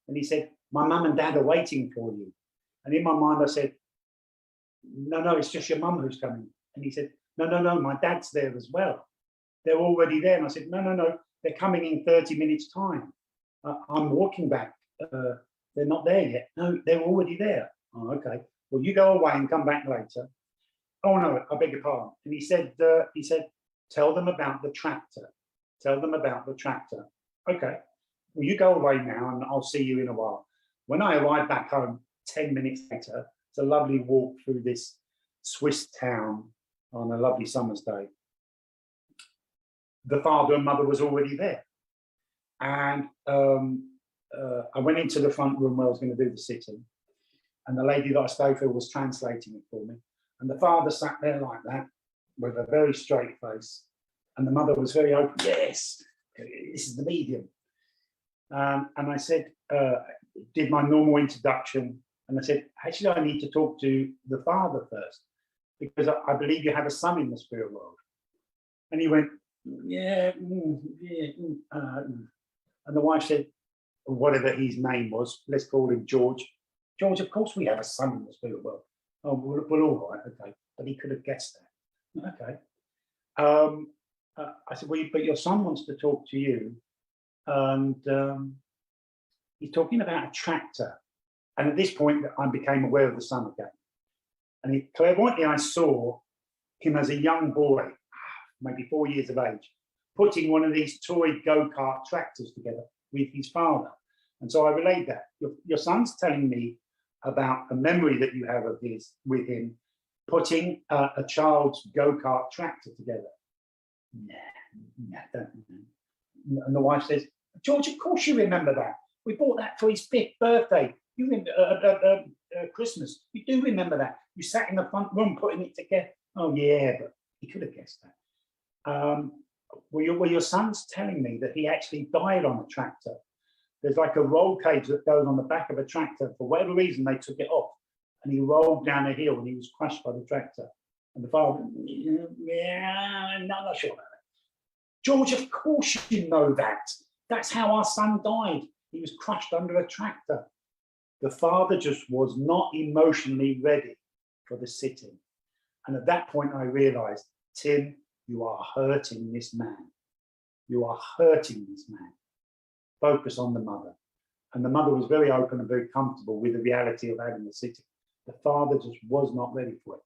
And he said, "My mum and dad are waiting for you." And in my mind, I said, no, it's just your mum who's coming. And he said, no, my dad's there as well. They're already there. And I said, no, they're coming in 30 minutes time. I'm walking back. They're not there yet. No, they're already there. Oh, okay. Well, you go away and come back later. Oh no, I beg your pardon. And he said, tell them about the tractor. Tell them about the tractor. Okay. Well, you go away now and I'll see you in a while. When I arrived back home 10 minutes later, it's a lovely walk through this Swiss town on a lovely summer's day. The father and mother was already there. And I went into the front room where I was going to do the sitting. And the lady that I stayed for was translating it for me. And the father sat there like that with a very straight face. And the mother was very open. Yes, this is the medium. And I said, did my normal introduction. And I said, actually, I need to talk to the father first, because I believe you have a son in the spirit world. And he went, yeah. And the wife said, whatever his name was, let's call him George. George, of course we have a son in the spirit world. Oh, well, all right, okay. But he could have guessed that. Okay. I said, well, but your son wants to talk to you. And he's talking about a tractor. And at this point, I became aware of the son again. And clairvoyantly, I saw him as a young boy, maybe 4 years of age, putting one of these toy go-kart tractors together with his father. And so I relayed that. Your son's telling me about a memory that you have of his with him putting a child's go-kart tractor together. And the wife says, George, of course you remember that. We bought that for his 5th birthday. You remember Christmas. You do remember that. You sat in the front room putting it together. Oh yeah, but he could have guessed that. Well, your son's telling me that he actually died on a tractor. There's like a roll cage that goes on the back of a tractor. For whatever reason, they took it off, and he rolled down a hill and he was crushed by the tractor. And the father, yeah, I'm not sure about that. George, of course you know that. That's how our son died. He was crushed under a tractor. The father just was not emotionally ready for the sitting. And at that point, I realized, Tim, you are hurting this man. You are hurting this man. Focus on the mother. And the mother was very open and very comfortable with the reality of having the sitting. The father just was not ready for it.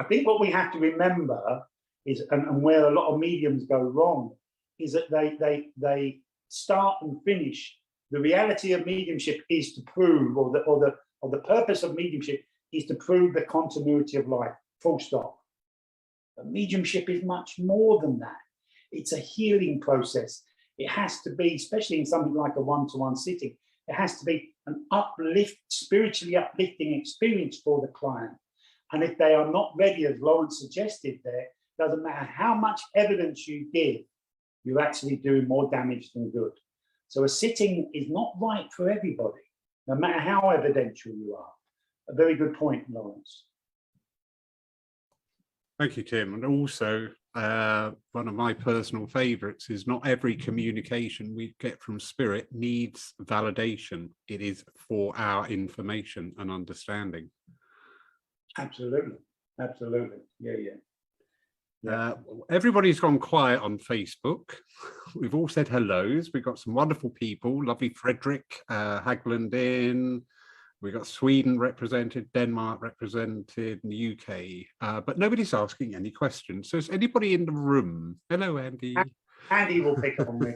I think what we have to remember is, and where a lot of mediums go wrong, is that they start and finish. The reality of mediumship is to prove, or the purpose of mediumship is to prove the continuity of life, full stop. But mediumship is much more than that. It's a healing process. It has to be, especially in something like a one-to-one sitting, it has to be an spiritually uplifting experience for the client. And if they are not ready, as Lawrence suggested there, doesn't matter how much evidence you give, you're actually doing more damage than good. So a sitting is not right for everybody, no matter how evidential you are. A very good point, Lawrence. Thank you, Tim. And also, one of my personal favorites is not every communication we get from spirit needs validation. It is for our information and understanding. Absolutely. Absolutely. Yeah. Everybody's gone quiet on Facebook. We've all said hellos. We've got some wonderful people. Lovely Frederick Hagland in. We've got Sweden represented, Denmark represented, in the UK. But nobody's asking any questions. So is anybody in the room? Hello, Andy. Andy will pick up on me.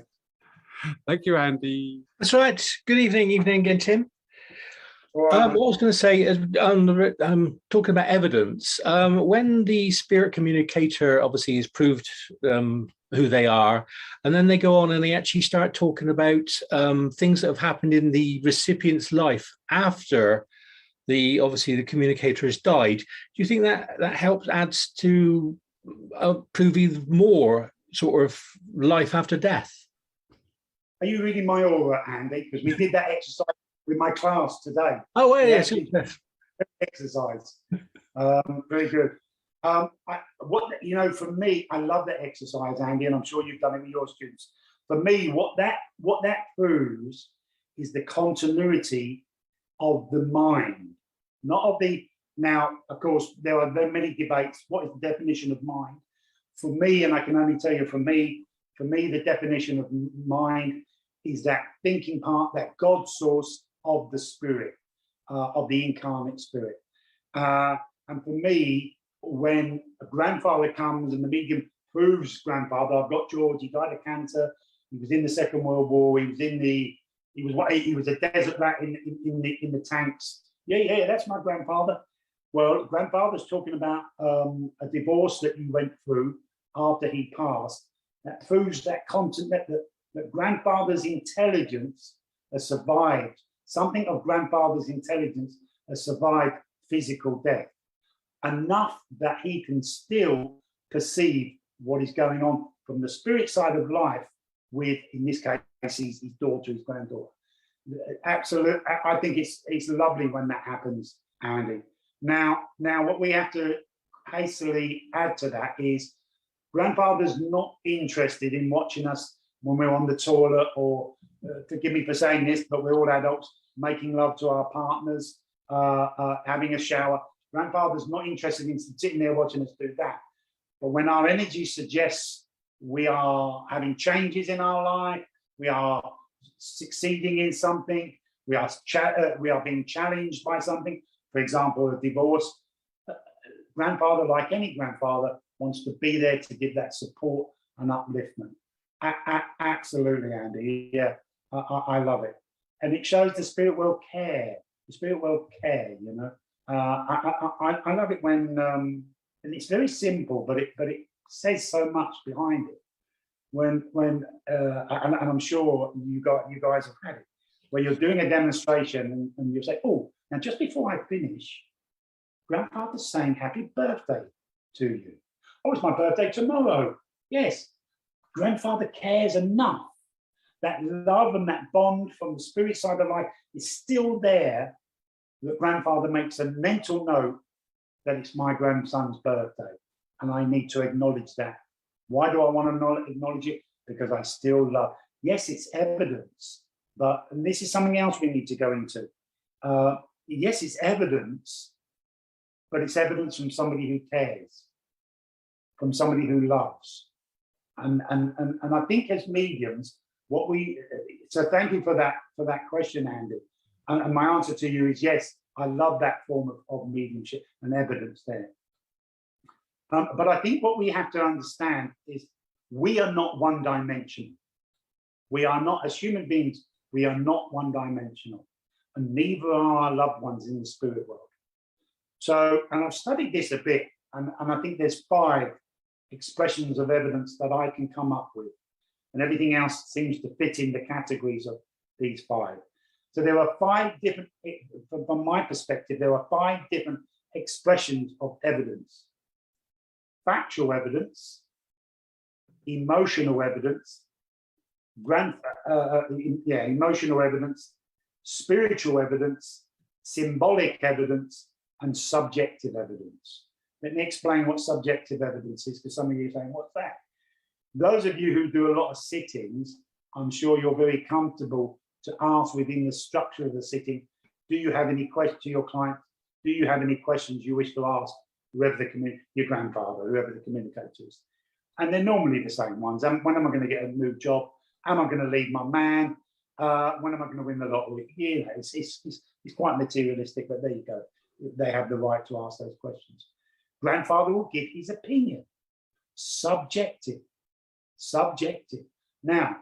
Thank you, Andy. That's right. Good evening again, Tim. What I was going to say is, talking about evidence, when the spirit communicator obviously is proved who they are, and then they go on and they actually start talking about things that have happened in the recipient's life after obviously the communicator has died. Do you think that helps, adds to prove even more sort of life after death? Are you reading my aura, Andy? Because we did that exercise with my class today. Oh, well, yes. Exercise. Very good. For me, I love that exercise, Andy, and I'm sure you've done it with your students. For me, what that proves is the continuity of the mind, not of the. Now, of course, there are many debates. What is the definition of mind? For me, and I can only tell you, for me, the definition of mind is that thinking part, that God source of the spirit, of the incarnate spirit. And for me, when a grandfather comes and the medium proves grandfather, I've got George, he died of cancer, he was in the Second World War, he was a desert rat in the tanks. Yeah, that's my grandfather. Well, grandfather's talking about a divorce that he went through after he passed. That proves that content that grandfather's intelligence has survived. Something of grandfather's intelligence has survived physical death, enough that he can still perceive what is going on from the spirit side of life with, in this case, his daughter, his granddaughter. Absolutely, I think it's lovely when that happens, Andy. Now, what we have to hastily add to that is grandfather's not interested in watching us when we're on the toilet, or forgive me for saying this, but we're all adults, making love to our partners, having a shower. Grandfather's not interested in sitting there watching us do that. But when our energy suggests we are having changes in our life, we are succeeding in something, we are being challenged by something, for example, a divorce, grandfather, like any grandfather, wants to be there to give that support and upliftment. Absolutely, Andy. Yeah, I love it. And it shows the spirit will care. The spirit will care, you know. I love it when, and it's very simple, but it says so much behind it. And I'm sure you guys have had it, where you're doing a demonstration and you say, oh, now just before I finish, grandfather's saying happy birthday to you. Oh, it's my birthday tomorrow. Yes, grandfather cares enough. That love and that bond from the spirit side of life is still there, that grandfather makes a mental note that it's my grandson's birthday and I need to acknowledge that. Why do I want to acknowledge it? Because I still love. Yes, it's evidence, but and this is something else we need to go into. Yes, it's evidence, but it's evidence from somebody who cares, from somebody who loves. And I think as mediums, so thank you for that question, Andy. And my answer to you is yes, I love that form of mediumship and evidence there. But I think what we have to understand is we are not one-dimensional. We are not, as human beings, we are not one-dimensional, and neither are our loved ones in the spirit world. So, and I've studied this a bit, and I think there's 5 expressions of evidence that I can come up with, and everything else seems to fit in the categories of these 5. So there are 5 different, from my perspective, there are 5 different expressions of evidence. Factual evidence, emotional evidence, emotional evidence, spiritual evidence, symbolic evidence, and subjective evidence. Let me explain what subjective evidence is, because some of you are saying, what's that? Those of you who do a lot of sittings, I'm sure you're very comfortable to ask within the structure of the sitting, do you have any questions to your client? Do you have any questions you wish to ask whoever your grandfather, whoever the communicator is. And they're normally the same ones. When am I going to get a new job? Am I going to leave my man? When am I going to win the lottery? You know, it's quite materialistic, but there you go. They have the right to ask those questions. Grandfather will give his opinion. Subjective. Subjective. Now,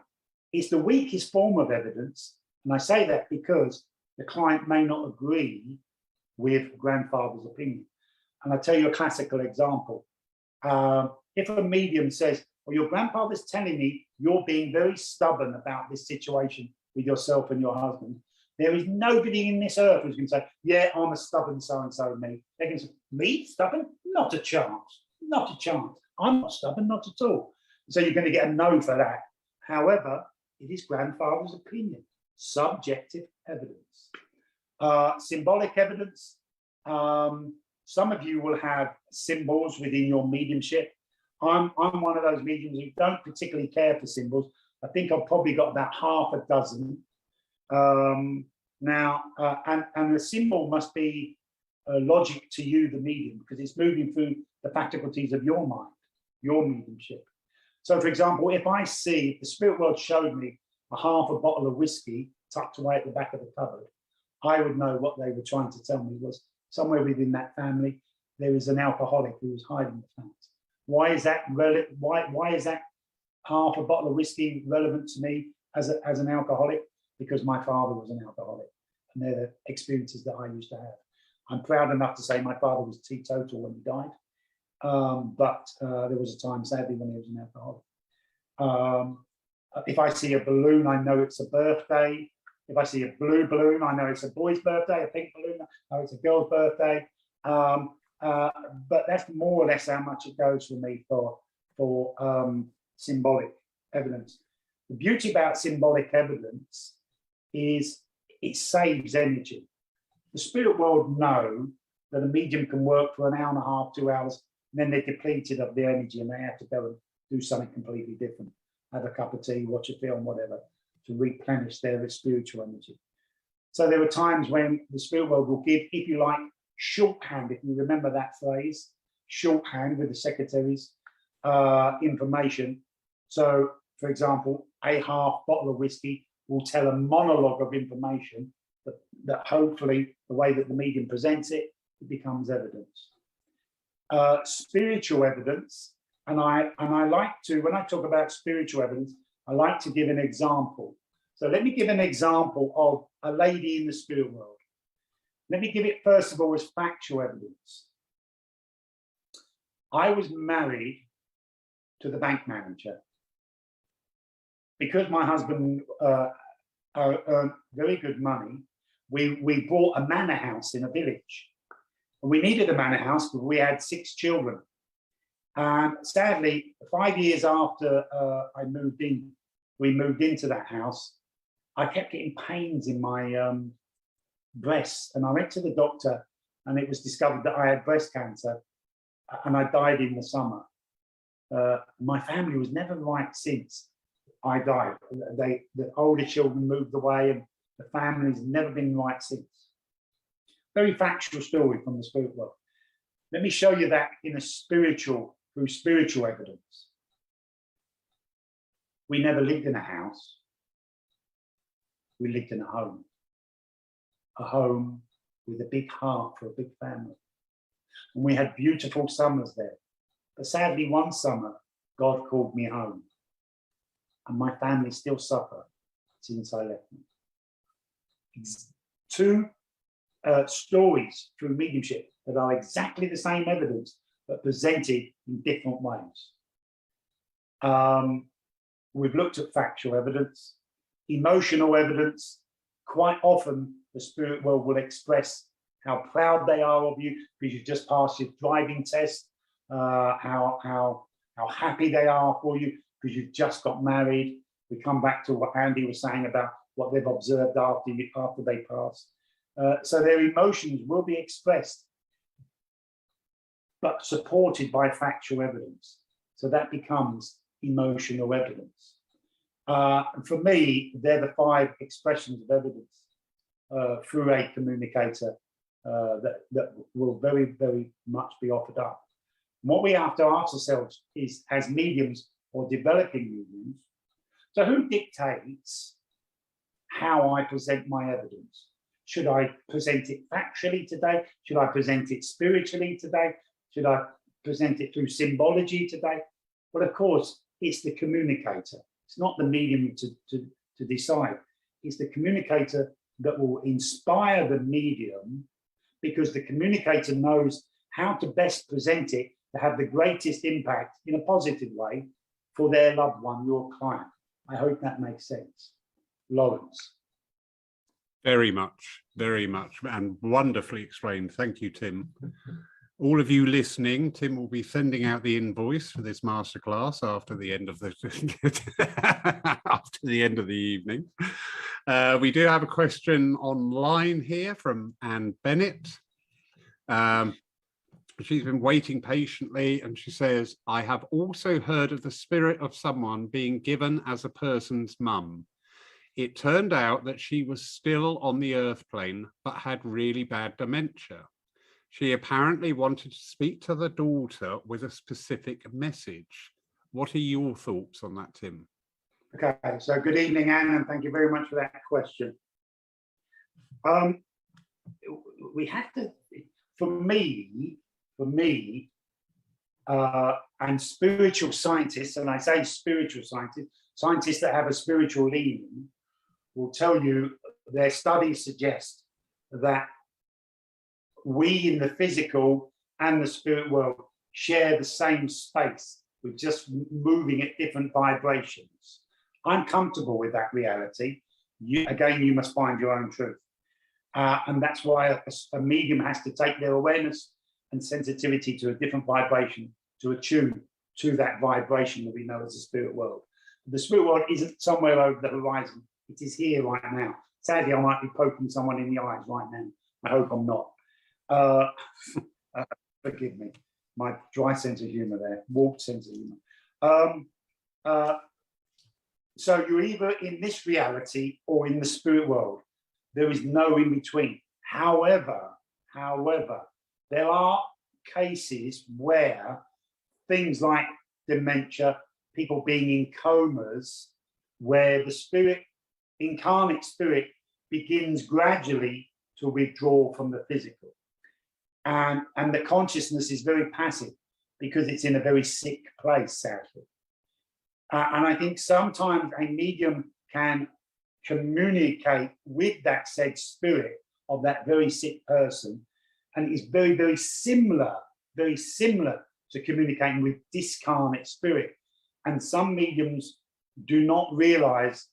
it's the weakest form of evidence, and I say that because the client may not agree with grandfather's opinion. And I'll tell you a classical example. If a medium says, well, your grandfather's telling me you're being very stubborn about this situation with yourself and your husband, there is nobody in this earth who's going to say, yeah, I'm a stubborn so-and-so, me. They can say, me, stubborn? Not a chance. Not a chance. I'm not stubborn, not at all. So you're going to get a no for that. However, it is grandfather's opinion. Subjective evidence. Symbolic evidence. Some of you will have symbols within your mediumship. I'm one of those mediums who don't particularly care for symbols. I think I've probably got about half a dozen. And the symbol must be logic to you, the medium, because it's moving through the faculties of your mind, your mediumship. So, for example, if I see the spirit world showed me a half a bottle of whiskey tucked away at the back of the cupboard, I would know what they were trying to tell me was somewhere within that family there is an alcoholic who was hiding the facts. Why is that why is that half a bottle of whiskey relevant to me as an alcoholic? Because my father was an alcoholic, and they're the experiences that I used to have. I'm proud enough to say my father was teetotal when he died, but there was a time, sadly, when he was an alcoholic. If I see a balloon, I know it's a birthday. If I see a blue balloon, I know it's a boy's birthday. A pink balloon, I know it's a girl's birthday. But that's more or less how much it goes for me for symbolic evidence. The beauty about symbolic evidence is it saves energy. The spirit world know that a medium can work for an hour and a half, 2 hours, and then they're depleted of the energy and they have to go and do something completely different. Have a cup of tea, watch a film, whatever, to replenish their spiritual energy. So there are times when the spirit world will give, if you like, shorthand, if you remember that phrase, shorthand with the secretary's information. So, for example, a half bottle of whiskey will tell a monologue of information that hopefully, the way that the medium presents it, it becomes evidence. Spiritual evidence, and I like to, when I talk about spiritual evidence, I like to give an example. So let me give an example of a lady in the spirit world. Let me give it, first of all, as factual evidence. I was married to the bank manager. Because my husband earned very good money, we bought a manor house in a village. And we needed a manor house because we had 6 children. And sadly, 5 years after we moved into that house, I kept getting pains in my breasts. And I went to the doctor and it was discovered that I had breast cancer and I died in the summer. My family was never right since I died. The older children moved away and the family's never been right since. Very factual story from the spirit world. Let me show you that in through spiritual evidence. We never lived in a house. We lived in a home with a big heart for a big family. And we had beautiful summers there. But sadly, one summer, God called me home. And my family still suffer since I left them. It's 2 stories through mediumship that are exactly the same evidence, but presented in different ways. We've looked at factual evidence, emotional evidence. Quite often, the spirit world will express how proud they are of you because you just passed your driving test, how happy they are for you because you've just got married. We come back to what Andy was saying about what they've observed after they pass. So their emotions will be expressed, but supported by factual evidence. So that becomes emotional evidence. And for me, they're the 5 expressions of evidence through a communicator that will very, very much be offered up. And what we have to ask ourselves is, as mediums or developing mediums, so who dictates how I present my evidence? Should I present it factually today? Should I present it spiritually today? Should I present it through symbology today? Well, of course, it's the communicator. It's not the medium to decide. It's the communicator that will inspire the medium, because the communicator knows how to best present it to have the greatest impact in a positive way for their loved one, your client. I hope that makes sense. Lawrence. Very much, and wonderfully explained. Thank you, Tim. All of you listening, Tim will be sending out the invoice for this masterclass after the end of the evening. We do have a question online here from Anne Bennett. She's been waiting patiently, and she says, I have also heard of the spirit of someone being given as a person's mum. It turned out that she was still on the earth plane, but had really bad dementia. She apparently wanted to speak to the daughter with a specific message. What are your thoughts on that, Tim? Okay, so good evening, Anne, and thank you very much for that question. We have to, for me, and spiritual scientists, and I say spiritual scientists, scientists that have a spiritual leaning, will tell you their studies suggest that we in the physical and the spirit world share the same space. We're just moving at different vibrations. I'm comfortable with that reality. Again, you must find your own truth. And that's why a medium has to take their awareness and sensitivity to a different vibration to attune to that vibration that we know as the spirit world. The spirit world isn't somewhere over the horizon. It is here right now. Sadly, I might be poking someone in the eyes right now. I hope I'm not. Forgive me. My dry sense of humor there, warped sense of humor. So you're either in this reality or in the spirit world. There is no in between. However, there are cases where things like dementia, people being in comas, where the spirit, incarnate spirit, begins gradually to withdraw from the physical. And the consciousness is very passive because it's in a very sick place, sadly. And I think sometimes a medium can communicate with that said spirit of that very sick person, and it's very, very similar to communicating with discarnate spirit. And some mediums do not realize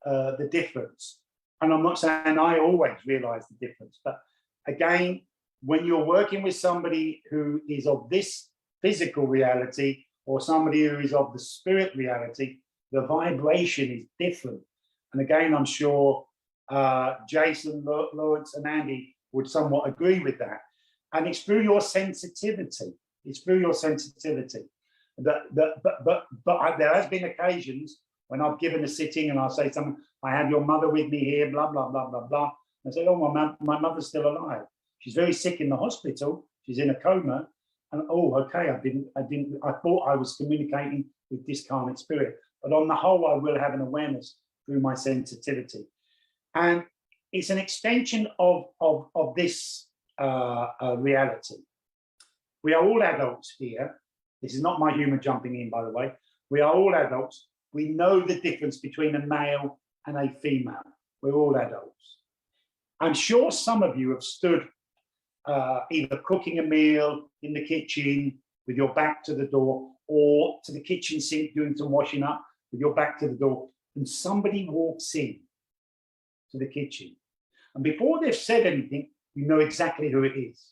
the difference. And I'm not saying I always realize the difference, but again, when you're working with somebody who is of this physical reality or somebody who is of the spirit reality, the vibration is different. And again, I'm sure Jason, Lawrence and Andy would somewhat agree with that. And it's through your sensitivity. It's through your sensitivity. But there has been occasions when I've given a sitting and I'll say something, I have your mother with me here, blah, blah, blah, blah, blah. And I say, oh, my mother's still alive. She's very sick in the hospital. She's in a coma. And oh, okay, I thought I was communicating with discarnate spirit. But on the whole, I will have an awareness through my sensitivity. And it's an extension of this reality. We are all adults here. This is not my humor jumping in, by the way. We are all adults. We know the difference between a male and a female. We're all adults. I'm sure some of you have stood either cooking a meal in the kitchen with your back to the door, or to the kitchen sink doing some washing up with your back to the door, and somebody walks in to the kitchen. And before they've said anything, you know exactly who it is.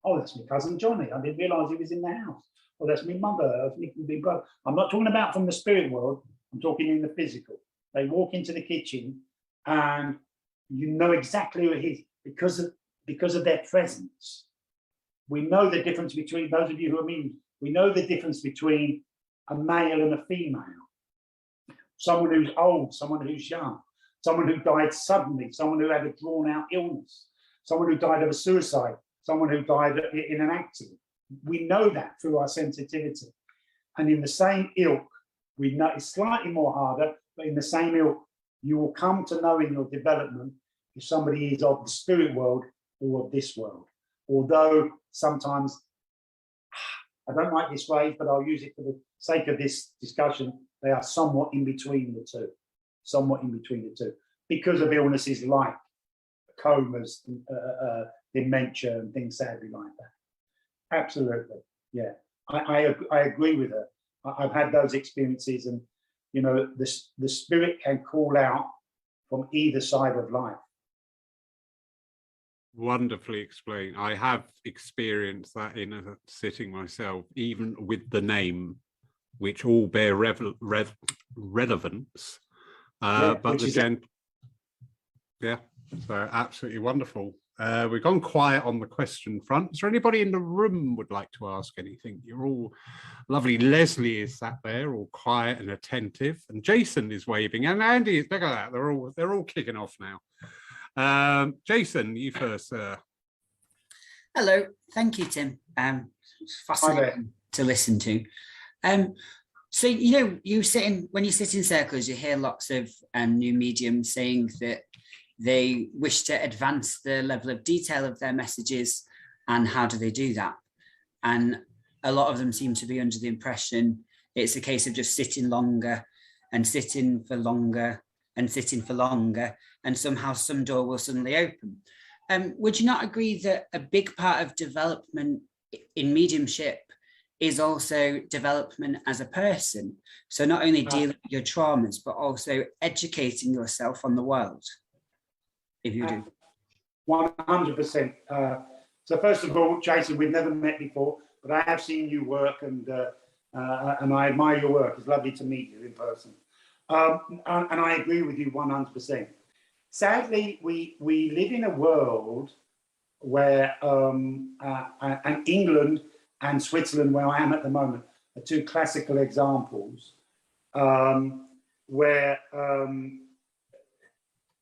Oh, that's my cousin Johnny. I didn't realize he was in the house. Oh, that's my mother. That's my big brother. I'm not talking about from the spirit world. I'm talking in the physical. They walk into the kitchen and you know exactly who it is because of their presence. We know the difference between, those of you who are mean, we know the difference between a male and a female. Someone who's old, someone who's young, someone who died suddenly, someone who had a drawn out illness, someone who died of a suicide, someone who died in an accident. We know that through our sensitivity. And in the same ilk, we know it's slightly more harder, but in the same ilk, you will come to know in your development if somebody is of the spirit world or of this world. Although sometimes, I don't like this phrase, but I'll use it for the sake of this discussion, they are somewhat in between the two, because of illnesses like comas, dementia and things sadly like that. Absolutely, yeah. I agree with her. I've had those experiences, and you know, the spirit can call out from either side of life. Wonderfully explained. I have experienced that in a sitting myself, even with the name, which all bear relevance. But the yeah, so absolutely wonderful. We've gone quiet on the question front. Is there anybody in the room would like to ask anything? You're all lovely. Leslie is sat there, all quiet and attentive, and Jason is waving, and Andy is, look at that. They're all kicking off now. Jason, you first, sir. Hello, thank you, Tim. It's fascinating to listen to. So, you know, when you sit in circles, you hear lots of new mediums saying that they wish to advance the level of detail of their messages, and how do they do that? And a lot of them seem to be under the impression it's a case of just sitting longer and sitting for longer and sitting for longer, and somehow some door will suddenly open. Would you not agree that a big part of development in mediumship is also development as a person? So not only dealing with your traumas, but also educating yourself on the world, if you do. 100%. So first of all, Jason, we've never met before, but I have seen you work, and I admire your work. It's lovely to meet you in person. And I agree with you 100%. Sadly, we live in a world where, and England and Switzerland, where I am at the moment, are two classical examples, where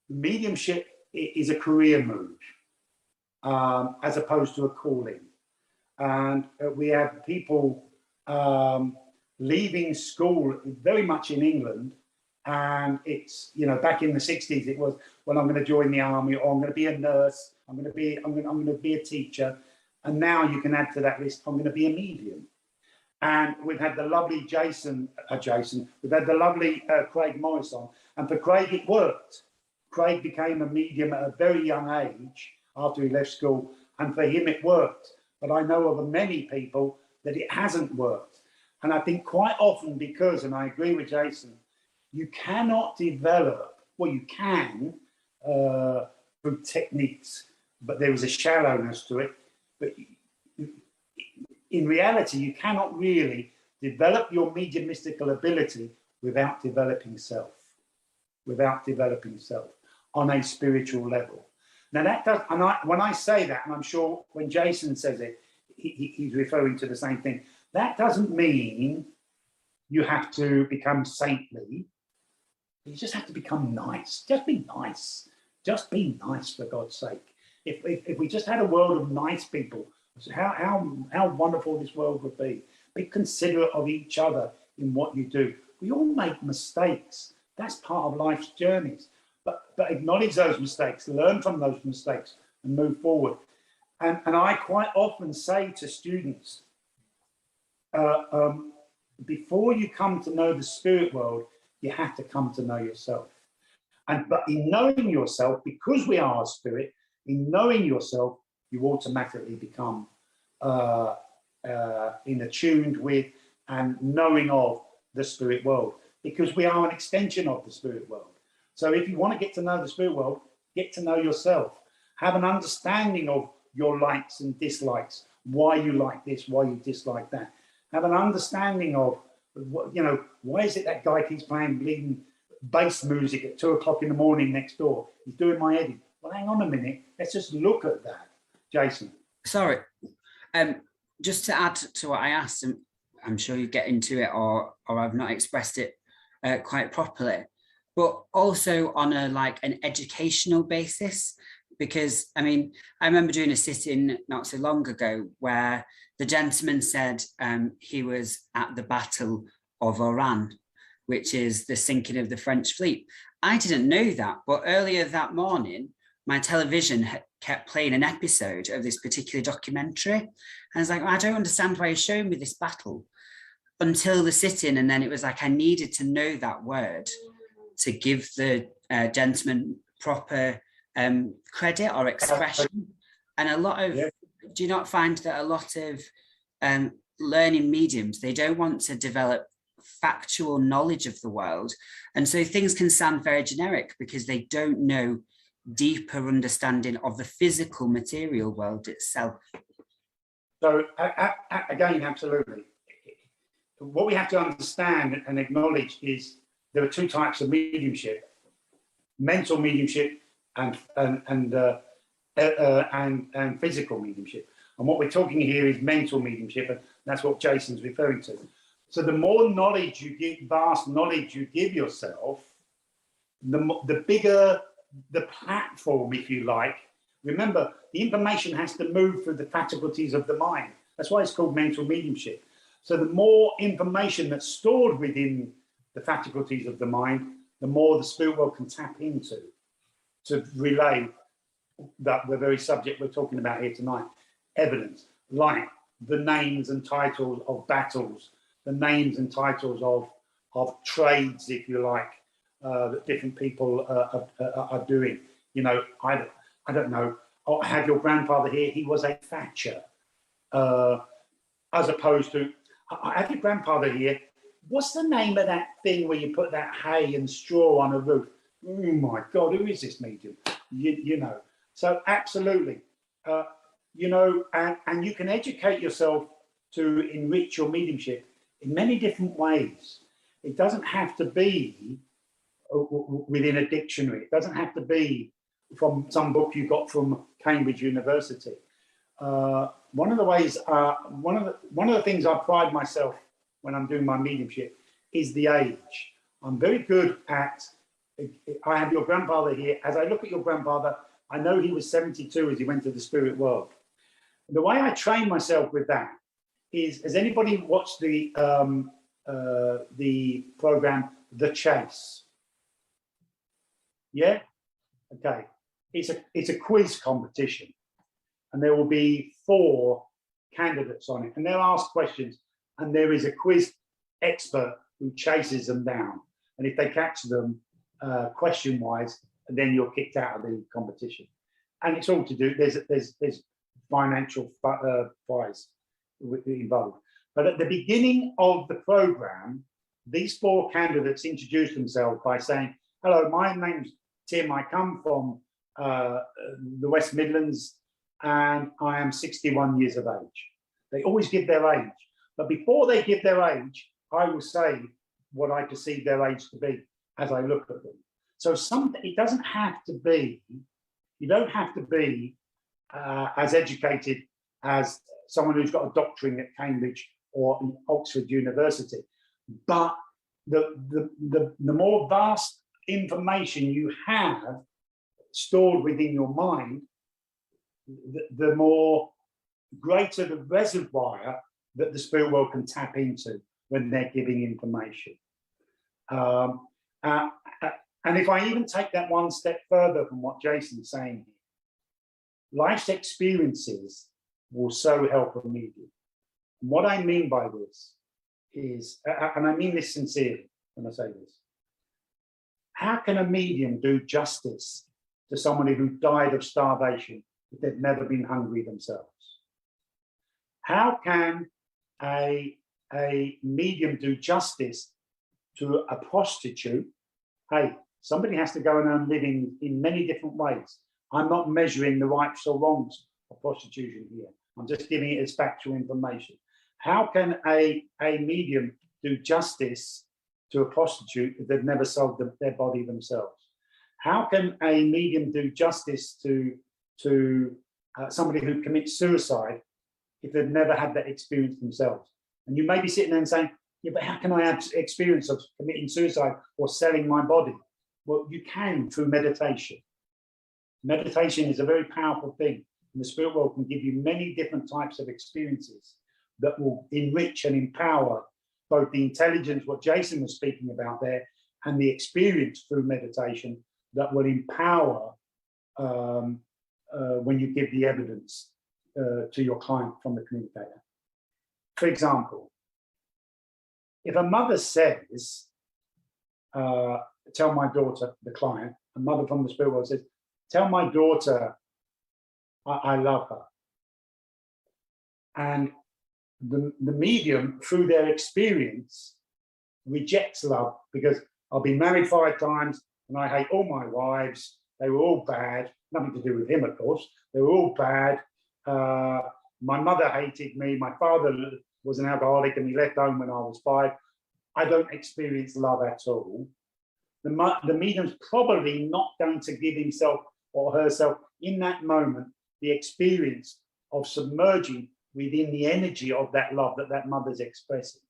mediumship is a career move, as opposed to a calling. And we have people leaving school very much in England. And it's, you know, back in the 60s, it was, well, I'm going to join the army, or I'm going to be a nurse, I'm going to be a teacher. And now you can add to that list, I'm going to be a medium. And we've had the lovely we've had the lovely Craig Morris on. And for Craig, it worked. Craig became a medium at a very young age after he left school. And for him, it worked. But I know of many people that it hasn't worked. And I think quite often because, and I agree with Jason, you cannot develop, well, you can through techniques, but there is a shallowness to it. But in reality, you cannot really develop your mediumistical ability without developing self on a spiritual level. Now that does, and when I say that, and I'm sure when Jason says it, he's referring to the same thing. That doesn't mean you have to become saintly. You just have to become nice. Just be nice. Just be nice, for God's sake. If we just had a world of nice people, how wonderful this world would be. Be considerate of each other in what you do. We all make mistakes. That's part of life's journeys. But acknowledge those mistakes, learn from those mistakes, and move forward. And I quite often say to students, before you come to know the spirit world, you have to come to know yourself. But in knowing yourself, because we are a spirit, in knowing yourself, you automatically become in attuned with and knowing of the spirit world, because we are an extension of the spirit world. So if you want to get to know the spirit world, get to know yourself. Have an understanding of your likes and dislikes, why you like this, why you dislike that. Have an understanding of, you know, why is it that guy keeps playing bleeding bass music at 2 o'clock in the morning next door? He's doing my head in. Well, hang on a minute. Let's just look at that. Jason. Sorry. Just to add to what I asked, and I'm sure you get into it, or I've not expressed it quite properly, but also on an educational basis, because I mean, I remember doing a sit-in not so long ago where the gentleman said he was at the Battle of Oran, which is the sinking of the French fleet. I didn't know that, but earlier that morning, my television kept playing an episode of this particular documentary. And I was like, I don't understand why you're showing me this battle, until the sit-in. And then it was like, I needed to know that word to give the gentleman proper credit or expression. And a lot of, do you not find that a lot of learning mediums, they don't want to develop factual knowledge of the world, and so things can sound very generic because they don't know deeper understanding of the physical material world itself. So again, absolutely. What we have to understand and acknowledge is there are two types of mediumship: mental mediumship and physical mediumship. And what we're talking here is mental mediumship, and that's what Jason's referring to. So the more knowledge you give, vast knowledge you give yourself, the bigger the platform, if you like. Remember, the information has to move through the faculties of the mind. That's why it's called mental mediumship. So the more information that's stored within the faculties of the mind, the more the spirit world can tap into to relay that the very subject we're talking about here tonight. Evidence, like the names and titles of battles, the names and titles of trades, if you like, that different people are doing. You know, I don't know. Oh, I have your grandfather here. He was a thatcher, as opposed to, I have your grandfather here. What's the name of that thing where you put that hay and straw on a roof? Oh my God, who is this medium? You know. So absolutely, you know, and you can educate yourself to enrich your mediumship in many different ways. It doesn't have to be within a dictionary. It doesn't have to be from some book you got from Cambridge University. One of the ways, one of the things I pride myself when I'm doing my mediumship is the age. I'm very good at, I have your grandfather here. As I look at your grandfather, I know he was 72 as he went to the spirit world. The way I train myself with that is, has anybody watched the program The Chase? Yeah? Okay. It's a quiz competition, and there will be 4 candidates on it, and they'll ask questions, and there is a quiz expert who chases them down, and if they catch them question wise, then you're kicked out of the competition. And it's all to do, there's financial prize involved. But at the beginning of the program, these 4 candidates introduce themselves by saying, hello, my name's Tim, I come from the West Midlands, and I am 61 years of age. They always give their age, but before they give their age, I will say what I perceive their age to be as I look at them. So it doesn't have to be, you don't have to be as educated as someone who's got a doctorate at Cambridge or in Oxford University, but the more vast information you have stored within your mind, the more greater the reservoir that the spirit world can tap into when they're giving information. And if I even take that one step further from what Jason's saying here, life's experiences will so help a medium. And what I mean by this is, and I mean this sincerely when I say this, how can a medium do justice to somebody who died of starvation if they've never been hungry themselves? How can a medium do justice to a prostitute? Hey, somebody has to go and earn living in many different ways. I'm not measuring the rights or wrongs of prostitution here. I'm just giving it as factual information. How can a medium do justice to a prostitute if they've never sold their body themselves? How can a medium do justice to somebody who commits suicide if they've never had that experience themselves? And you may be sitting there and saying, yeah, but how can I have experience of committing suicide or selling my body? Well, you can through meditation. Meditation is a very powerful thing, and the spirit world can give you many different types of experiences that will enrich and empower both the intelligence, what Jason was speaking about there, and the experience through meditation that will empower when you give the evidence to your client from the communicator. For example, if a mother says, tell my daughter, the client, a mother from the spirit world says, tell my daughter I love her. And the medium, through their experience, rejects love, because I've been married 5 times and I hate all my wives. They were all bad, nothing to do with him, of course. They were all bad. My mother hated me. My father was an alcoholic and he left home when I was 5. I don't experience love at all. The medium's probably not going to give himself or herself in that moment the experience of submerging within the energy of that love that mother's expressing.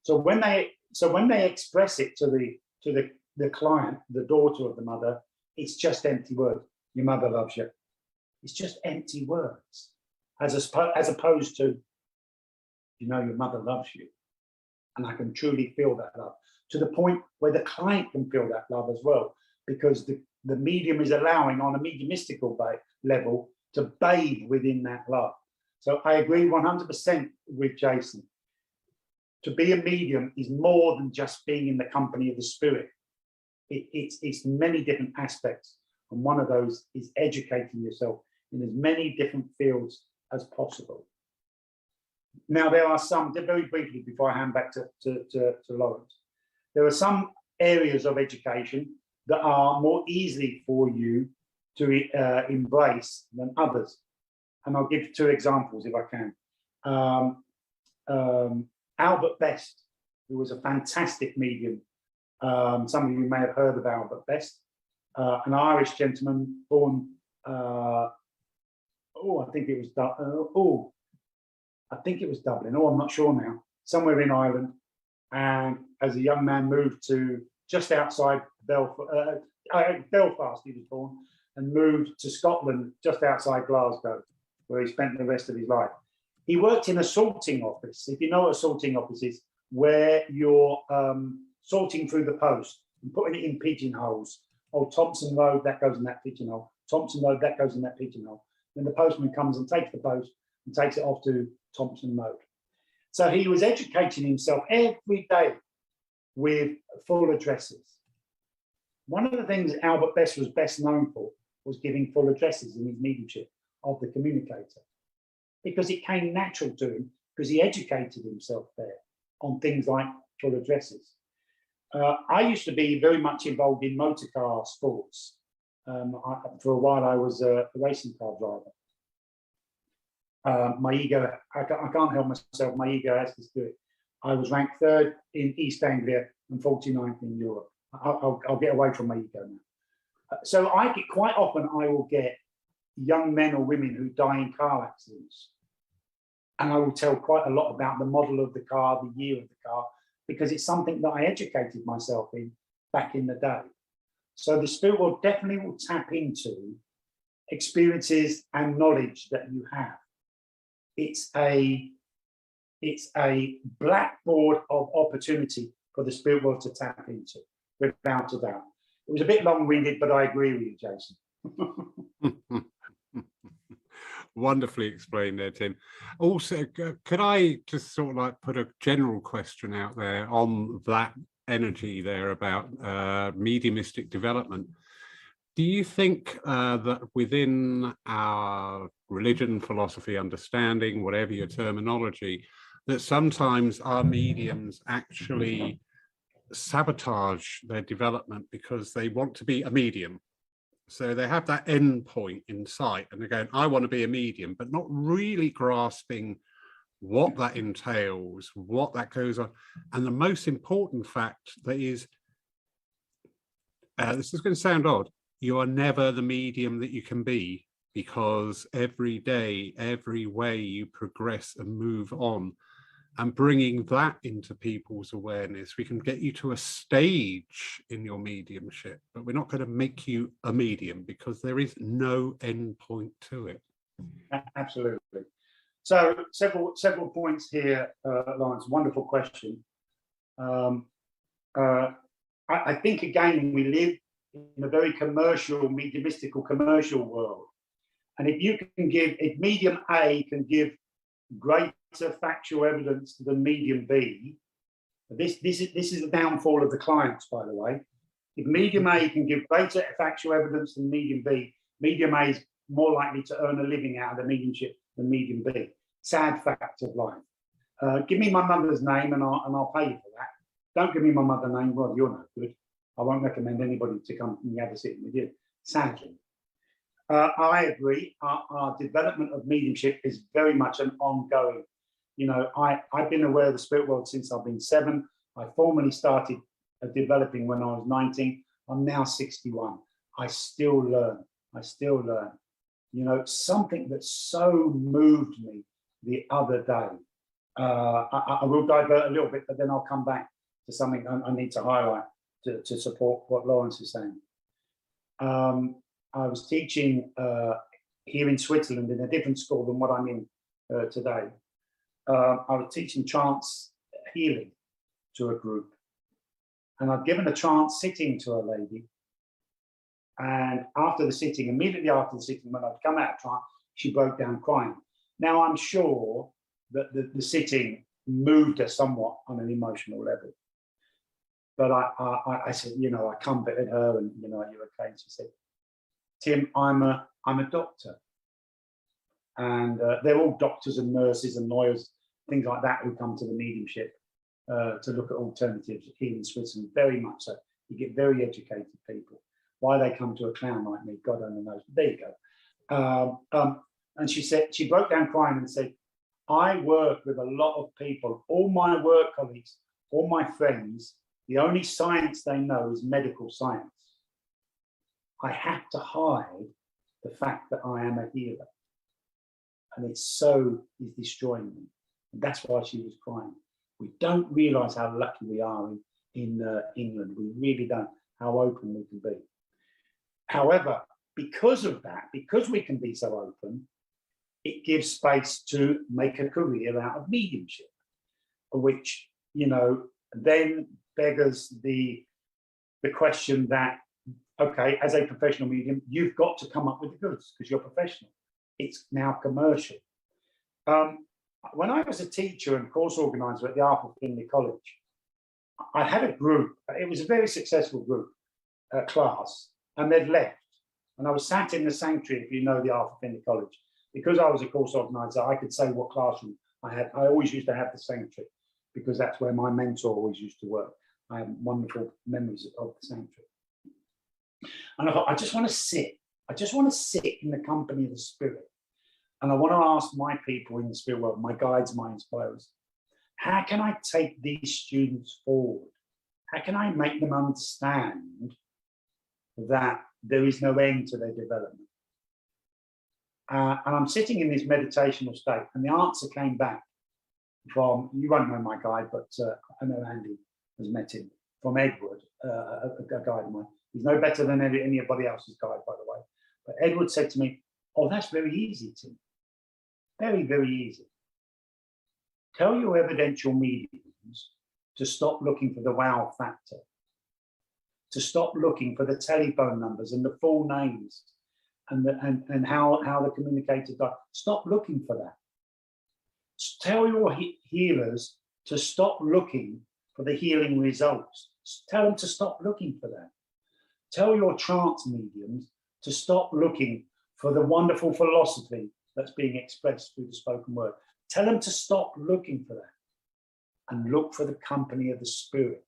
So when they express it to the client, the daughter of the mother, it's just empty words. Your mother loves you. It's just empty words, as opposed to, you know, your mother loves you, and I can truly feel that love, to the point where the client can feel that love as well, because the medium is allowing, on a mediumistical level, to bathe within that love. So I agree 100% with Jason. To be a medium is more than just being in the company of the spirit. It's many different aspects, and one of those is educating yourself in as many different fields as possible. Now, there are some, very briefly before I hand back to Lawrence, there are some areas of education that are more easily for you to embrace than others. And I'll give 2 examples if I can. Albert Best, who was a fantastic medium. Some of you may have heard of Albert Best, an Irish gentleman born, I think it was Dublin. I'm not sure now. Somewhere in Ireland, and as a young man moved to just outside Belfast. He was born, and moved to Scotland, just outside Glasgow, where he spent the rest of his life. He worked in a sorting office. If you know what a sorting office is, where you're sorting through the post and putting it in pigeonholes. Oh, Thompson Road, that goes in that pigeonhole. Thompson Road, that goes in that pigeonhole. Then the postman comes and takes the post and takes it off to Thompson Road. So he was educating himself every day with full addresses. One of the things Albert Best was best known for was giving full addresses in his mediumship of the communicator, because it came natural to him, because he educated himself there on things like full addresses. I used to be very much involved in motor car sports. For a while, I was a racing car driver. My ego, I can't help myself, my ego has to do it. I was ranked 3rd in East Anglia and 49th in Europe. I'll get away from my ego now. So quite often I will get young men or women who die in car accidents. And I will tell quite a lot about the model of the car, the year of the car, because it's something that I educated myself in back in the day. So the spirit world definitely will tap into experiences and knowledge that you have. It's a blackboard of opportunity for the spirit world to tap into, without a doubt. It was a bit long-winded, but I agree with you, Jason. Wonderfully explained there, Tim. Also, could I just sort of like put a general question out there on that energy there about mediumistic development? Do you think that within our religion, philosophy, understanding, whatever your terminology, that sometimes our mediums actually sabotage their development because they want to be a medium? So they have that end point in sight and they're going, I want to be a medium, but not really grasping what that entails, what that goes on. And the most important fact that is, this is going to sound odd, you are never the medium that you can be, because every day, every way you progress and move on, and bringing that into people's awareness. We can get you to a stage in your mediumship, but we're not going to make you a medium because there is no end point to it. Absolutely. So several points here, Lawrence. Wonderful question. I think again we live in a very commercial, mediumistical commercial world, and if medium A can give greater factual evidence than medium B, this is the downfall of the clients, by the way. If medium A can give greater factual evidence than medium B, medium A is more likely to earn a living out of the mediumship than medium B. Sad fact of life. Give me my mother's name and I'll pay you for that. Don't give me my mother's name. Well, you're no good. I won't recommend anybody to come and have a sitting with you. Sadly. I agree. Our development of mediumship is very much an ongoing. You know, I've been aware of the spirit world since I've been 7. I formally started developing when I was 19. I'm now 61. I still learn. You know, something that so moved me the other day. I will divert a little bit, but then I'll come back to something I need to highlight to support what Lawrence is saying. I was teaching here in Switzerland in a different school than what I'm in today. I was teaching trance healing to a group, and I'd given a trance sitting to a lady. And after the sitting, immediately after the sitting, when I'd come out of trance, she broke down crying. Now I'm sure that the sitting moved her somewhat on an emotional level. But I said, you know, I comforted her, and you know, are you okay? And she said, Tim, I'm a doctor, and they're all doctors and nurses and lawyers, things like that, who come to the mediumship to look at alternatives here in Switzerland. Very much so. You get very educated people. Why they come to a clown like me, God only knows. But there you go. And she said, she broke down crying and said, I work with a lot of people, all my work colleagues, all my friends. The only science they know is medical science. I have to hide the fact that I am a healer. And it's destroying me. And that's why she was crying. We don't realise how lucky we are in England. We really don't, how open we can be. However, because of that, because we can be so open, it gives space to make a career out of mediumship, which, you know, then beggars the question that, okay, as a professional medium, you've got to come up with the goods because you're professional. It's now commercial. When I was a teacher and course organizer at the Arthur Findlay College, I had a group. It was a very successful group, class, and they'd left. And I was sat in the sanctuary, if you know the Arthur Findlay College. Because I was a course organizer, I could say what classroom I had. I always used to have the sanctuary because that's where my mentor always used to work. I have wonderful memories of the sanctuary. And I thought, I just want to sit. I just want to sit in the company of the spirit. And I want to ask my people in the spirit world, my guides, my inspirers, how can I take these students forward? How can I make them understand that there is no end to their development? And I'm sitting in this meditational state, and the answer came back from, you won't know my guide, but I know Andy has met him, from Edward, a guide of mine. He's no better than anybody else's guide, by the way. But Edward said to me, oh, that's very easy, Tim. Very, very easy. Tell your evidential mediums to stop looking for the wow factor, to stop looking for the telephone numbers and the full names and how the communicator died. Stop looking for that. Tell your healers to stop looking for the healing results. Tell them to stop looking for that. Tell your trance mediums to stop looking for the wonderful philosophy that's being expressed through the spoken word. Tell them to stop looking for that and look for the company of the spirit.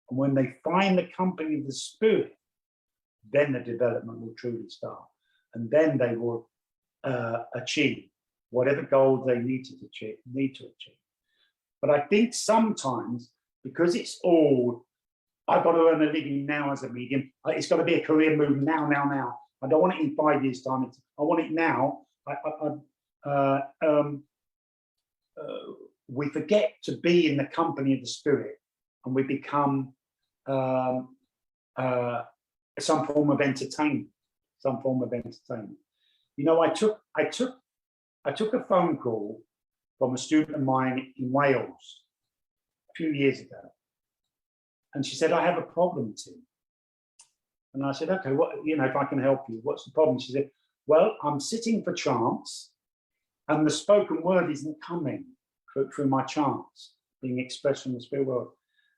And when they find the company of the spirit, then the development will truly start. And then they will achieve whatever goal they need to achieve. But I think sometimes, because it's all, I've got to earn a living now as a medium, it's got to be a career move now. I don't want it in 5 years' time. we forget to be in the company of the spirit, and we become some form of entertainment. You know, I took a phone call from a student of mine in Wales a few years ago, and she said, "I have a problem, Tim." And I said, "Okay, what, you know, if I can help you, what's the problem?" She said, "Well, I'm sitting for trance, and the spoken word isn't coming through my trance, being expressed from the spirit world."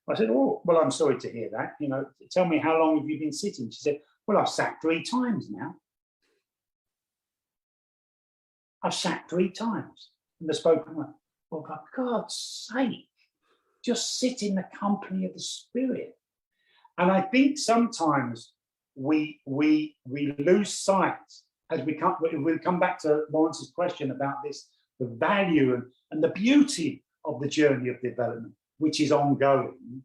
I said, "Oh, well, I'm sorry to hear that. You know, tell me, how long have you been sitting?" She said, "Well, I've sat 3 times now. I've sat 3 times in the spoken word." Well, for God's sake, just sit in the company of the spirit. And I think sometimes we lose sight as we come back to Lawrence's question about this, the value and the beauty of the journey of development, which is ongoing.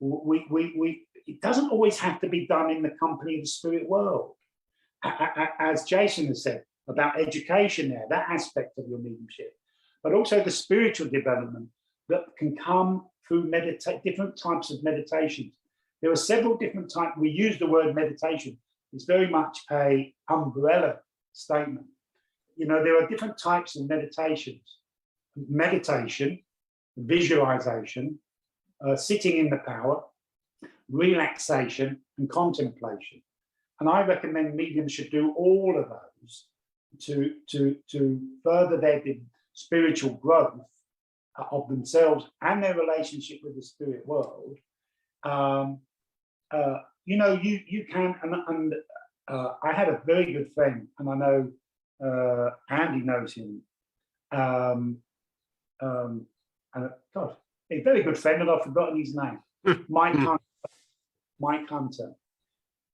It doesn't always have to be done in the company of the spirit world. As Jason has said about education there, that aspect of your mediumship, but also the spiritual development that can come through different types of meditations. There are several different types. We use the word meditation. It's very much an umbrella statement. You know, there are different types of meditations. Meditation, visualization, sitting in the power, relaxation, and contemplation. And I recommend mediums should do all of those to further their spiritual growth of themselves and their relationship with the spirit world. You know, you can, and I had a very good friend, and I know Andy knows him. And God, a very good friend, and I've forgotten his name. Mike Hunter.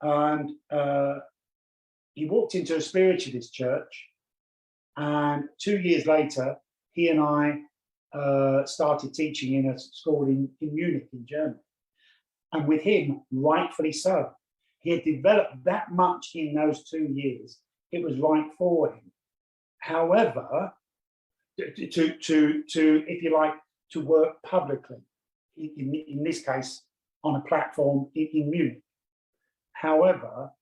And he walked into a spiritualist church, and 2 years later, he and I started teaching in a school in Munich, in Germany. And with him, rightfully so. He had developed that much in those 2 years. It was right for him. However, to if you like, to work publicly, in this case, on a platform in Munich. However,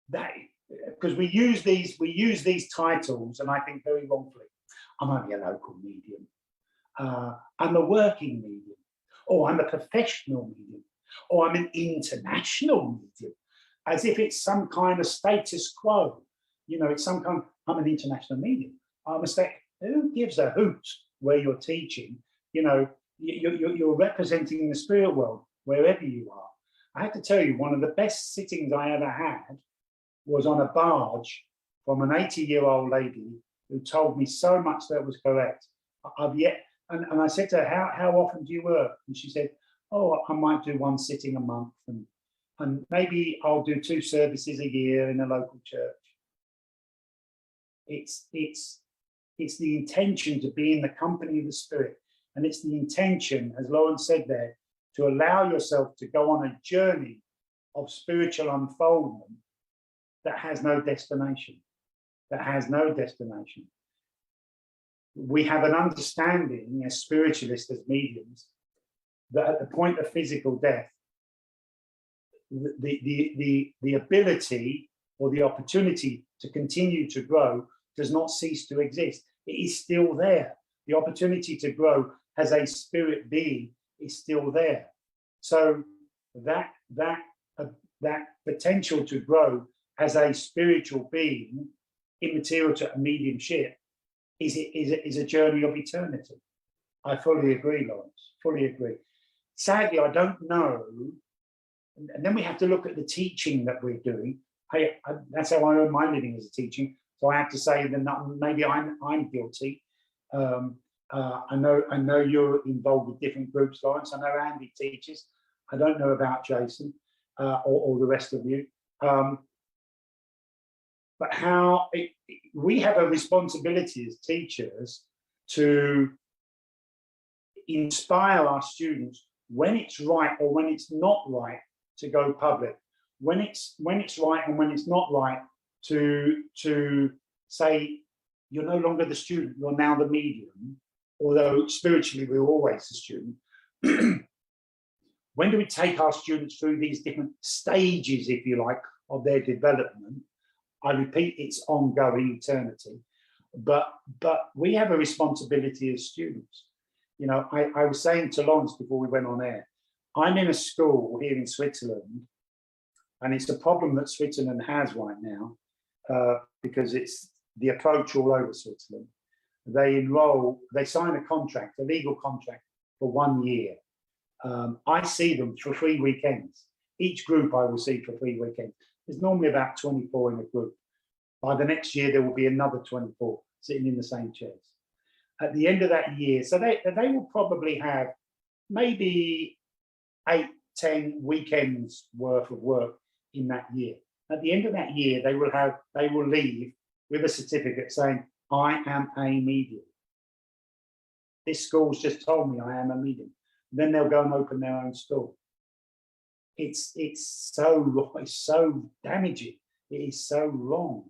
that, because we use these titles, and I think very wrongfully. I'm only a local medium. I'm a working medium, or I'm a professional medium, or I'm an international medium, as if it's some kind of status quo. You know, it's some kind of, I'm an international medium. I'm a state. Who gives a hoot where you're teaching? You know, you're representing the spirit world wherever you are. I have to tell you, one of the best sittings I ever had was on a barge from an 80-year-old lady who told me so much that was correct. And I said to her, how often do you work? And she said, "Oh, I might do 1 sitting a month, and maybe I'll do 2 services a year in a local church." It's the intention to be in the company of the spirit, and it's the intention, as Lawrence said there, to allow yourself to go on a journey of spiritual unfoldment that has no destination. We have an understanding as spiritualists, as mediums, that at the point of physical death, the ability or the opportunity to continue to grow does not cease to exist. It is still there. The opportunity to grow as a spirit being is still there. So that potential to grow as a spiritual being, immaterial to a mediumship, is a journey of eternity. I fully agree, Lawrence. Fully agree. Sadly, I don't know. And then we have to look at the teaching that we're doing. That's how I earn my living, as a teaching. So I have to say that maybe I'm guilty. I know you're involved with different groups, Lawrence. I know Andy teaches. I don't know about Jason or the rest of you. But how we have a responsibility as teachers to inspire our students when it's right or when it's not right to go public, when it's right and when it's not right to say you're no longer the student, you're now the medium, although spiritually we're always a student. When do we take our students through these different stages, if you like, of their development? I repeat, it's ongoing eternity, but we have a responsibility as students. You know, I was saying to Lawrence before we went on air, I'm in a school here in Switzerland, and it's a problem that Switzerland has right now, because it's the approach all over Switzerland. They sign a contract, a legal contract for 1 year. I see them for 3 weekends. Each group I will see for 3 weekends. There's normally about 24 in a group. By the next year, there will be another 24 sitting in the same chairs. At the end of that year, so they will probably have maybe 8-10 weekends worth of work in that year. At the end of that year, they will leave with a certificate saying, I am a medium. This school's just told me I am a medium. Then they'll go and open their own school. It's so damaging. It is so wrong.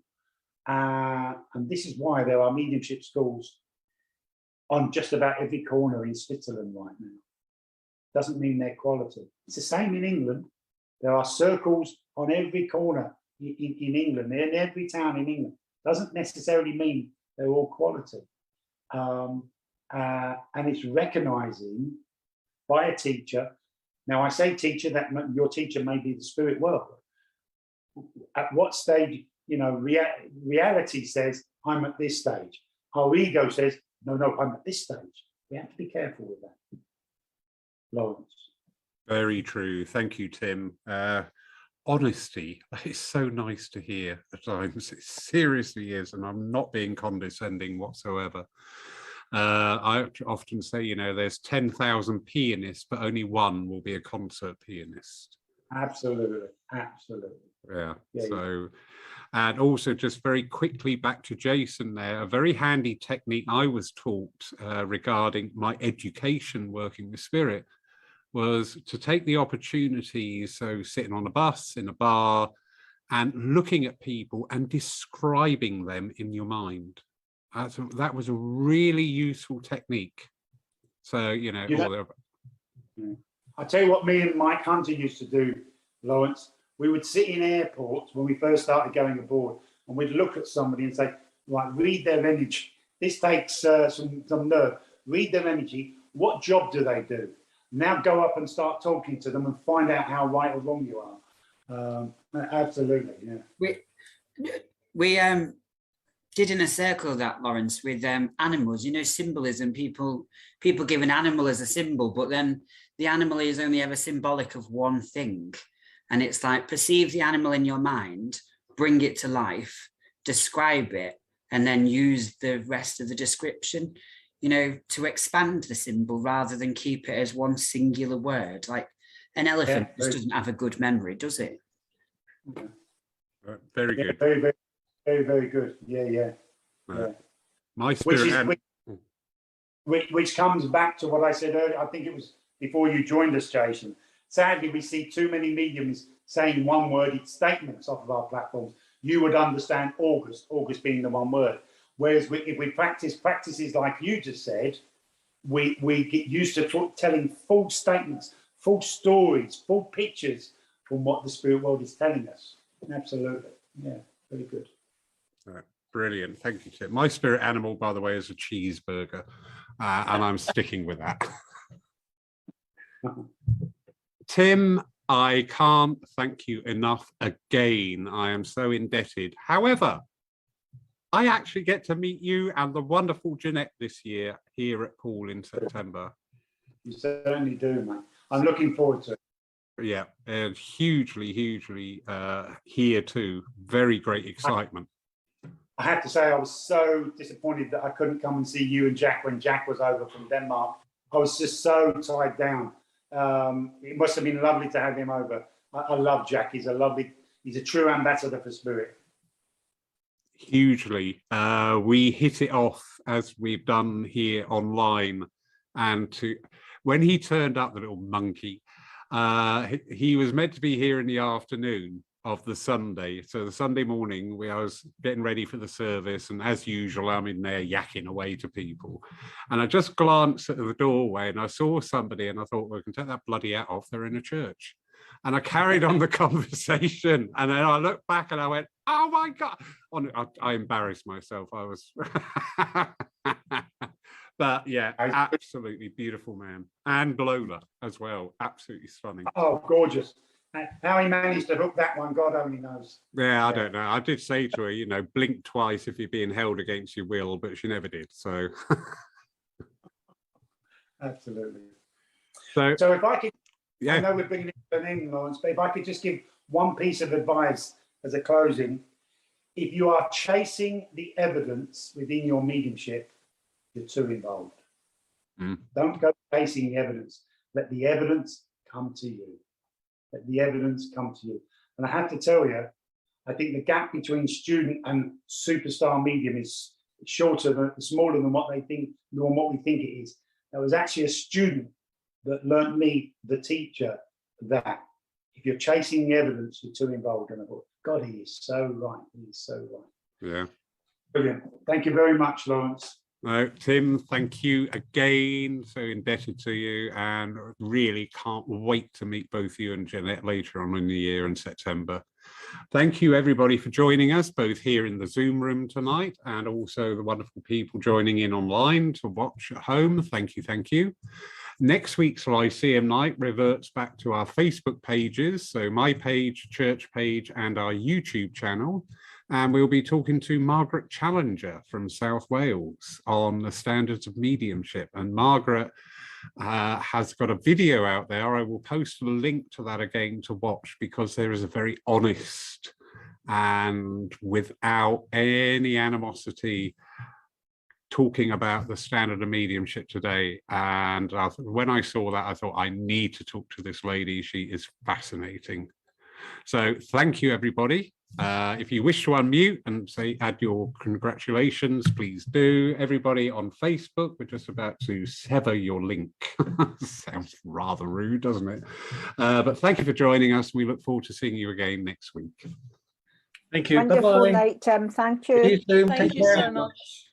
And this is why there are mediumship schools on just about every corner in Switzerland right now. Doesn't mean they're quality. It's the same in England. There are circles on every corner in England, in every town in England. Doesn't necessarily mean they're all quality. And it's recognizing by a teacher. Now, I say teacher, that your teacher may be the spirit world. At what stage, you know, reality says, I'm at this stage. Our ego says, no, I'm at this stage. We have to be careful with that. Lawrence. Very true. Thank you, Tim. Honesty is so nice to hear at times. It seriously is, and I'm not being condescending whatsoever. I often say, you know, there's 10,000 pianists, but only one will be a concert pianist. Absolutely. Yeah. So, and also just very quickly back to Jason there, a very handy technique I was taught regarding my education working with spirit was to take the opportunities, so sitting on a bus, in a bar, and looking at people and describing them in your mind. That was a really useful technique. So, you know, I tell you what me and Mike Hunter used to do, Lawrence. We would sit in airports when we first started going aboard, and we'd look at somebody and say, right, read their energy. This takes some nerve. Read their energy. What job do they do? Now go up and start talking to them and find out how right or wrong you are. Absolutely, yeah. We did in a circle that, Lawrence, with animals, you know, symbolism. People give an animal as a symbol, but then the animal is only ever symbolic of one thing. And it's like, perceive the animal in your mind, bring it to life, describe it, and then use the rest of the description, you know, to expand the symbol rather than keep it as one singular word. Like an elephant just doesn't have a good memory, does it? Very good. Very good. Yeah. My spirit, which comes back to what I said earlier. I think it was before you joined us, Jason. Sadly, we see too many mediums saying one-worded statements off of our platforms. You would understand August being the one word. Whereas if we practice practices like you just said, we get used to telling full statements, full stories, full pictures from what the spirit world is telling us. Absolutely. Yeah, very good. All right. Brilliant. Thank you, Tim. My spirit animal, by the way, is a cheeseburger, and I'm sticking with that. Tim, I can't thank you enough again. I am so indebted. However, I actually get to meet you and the wonderful Jeanette this year here at Poole in September. You certainly do, mate. I'm looking forward to it. Yeah, and hugely here too. Very great excitement. I have to say, I was so disappointed that I couldn't come and see you and Jack when Jack was over from Denmark. I was just so tied down. It must have been lovely to have him over. I love Jack. He's a true ambassador for spirit. Hugely. We hit it off as we've done here online. And when he turned up, the little monkey, he was meant to be here in the afternoon. of the Sunday. So the Sunday morning, I was getting ready for the service, and as usual, I'm in there yakking away to people. And I just glanced at the doorway and I saw somebody, and I thought, well, we can take that bloody hat off, they're in a church. And I carried on the conversation, and then I looked back and I went, oh my God. I embarrassed myself. I was, but yeah, absolutely beautiful man. And Lola as well, absolutely stunning. Oh, gorgeous. How he managed to hook that one, God only knows. Yeah, I don't know. I did say to her, you know, blink twice if you're being held against your will, but she never did. So, absolutely. So if I could, yeah. I know we're bringing it to an end, Lawrence, but if I could just give one piece of advice as a closing, if you are chasing the evidence within your mediumship, you're too involved. Don't go chasing the evidence. Let the evidence come to you. Let the evidence come to you. And I have to tell you, I think the gap between student and superstar medium is smaller than what we think it is. There was actually a student that learnt me, the teacher, that if you're chasing the evidence, you're too involved. And I thought, God, he is so right. He is so right. Yeah. Brilliant. Thank you very much, Lawrence. No, Tim, thank you again. So indebted to you, and really can't wait to meet both you and Jeanette later on in the year in September. Thank you, everybody, for joining us, both here in the Zoom room tonight and also the wonderful people joining in online to watch at home. Thank you, thank you. Next week's Lyceum night reverts back to our Facebook pages, so my page, church page, and our YouTube channel. And we'll be talking to Margaret Challenger from South Wales on the standards of mediumship. And Margaret has got a video out there. I will post a link to that again to watch, because there is a very honest and without any animosity talking about the standard of mediumship today. And when I saw that, I thought, I need to talk to this lady. She is fascinating. So thank you, everybody. If you wish to unmute and add your congratulations, please do. Everybody on Facebook, we're just about to sever your link. Sounds rather rude, doesn't it? But thank you for joining us. We look forward to seeing you again next week. Thank you. Wonderful Bye-bye. night, Tim. Thank you. See you soon. Thank Take you care. so much.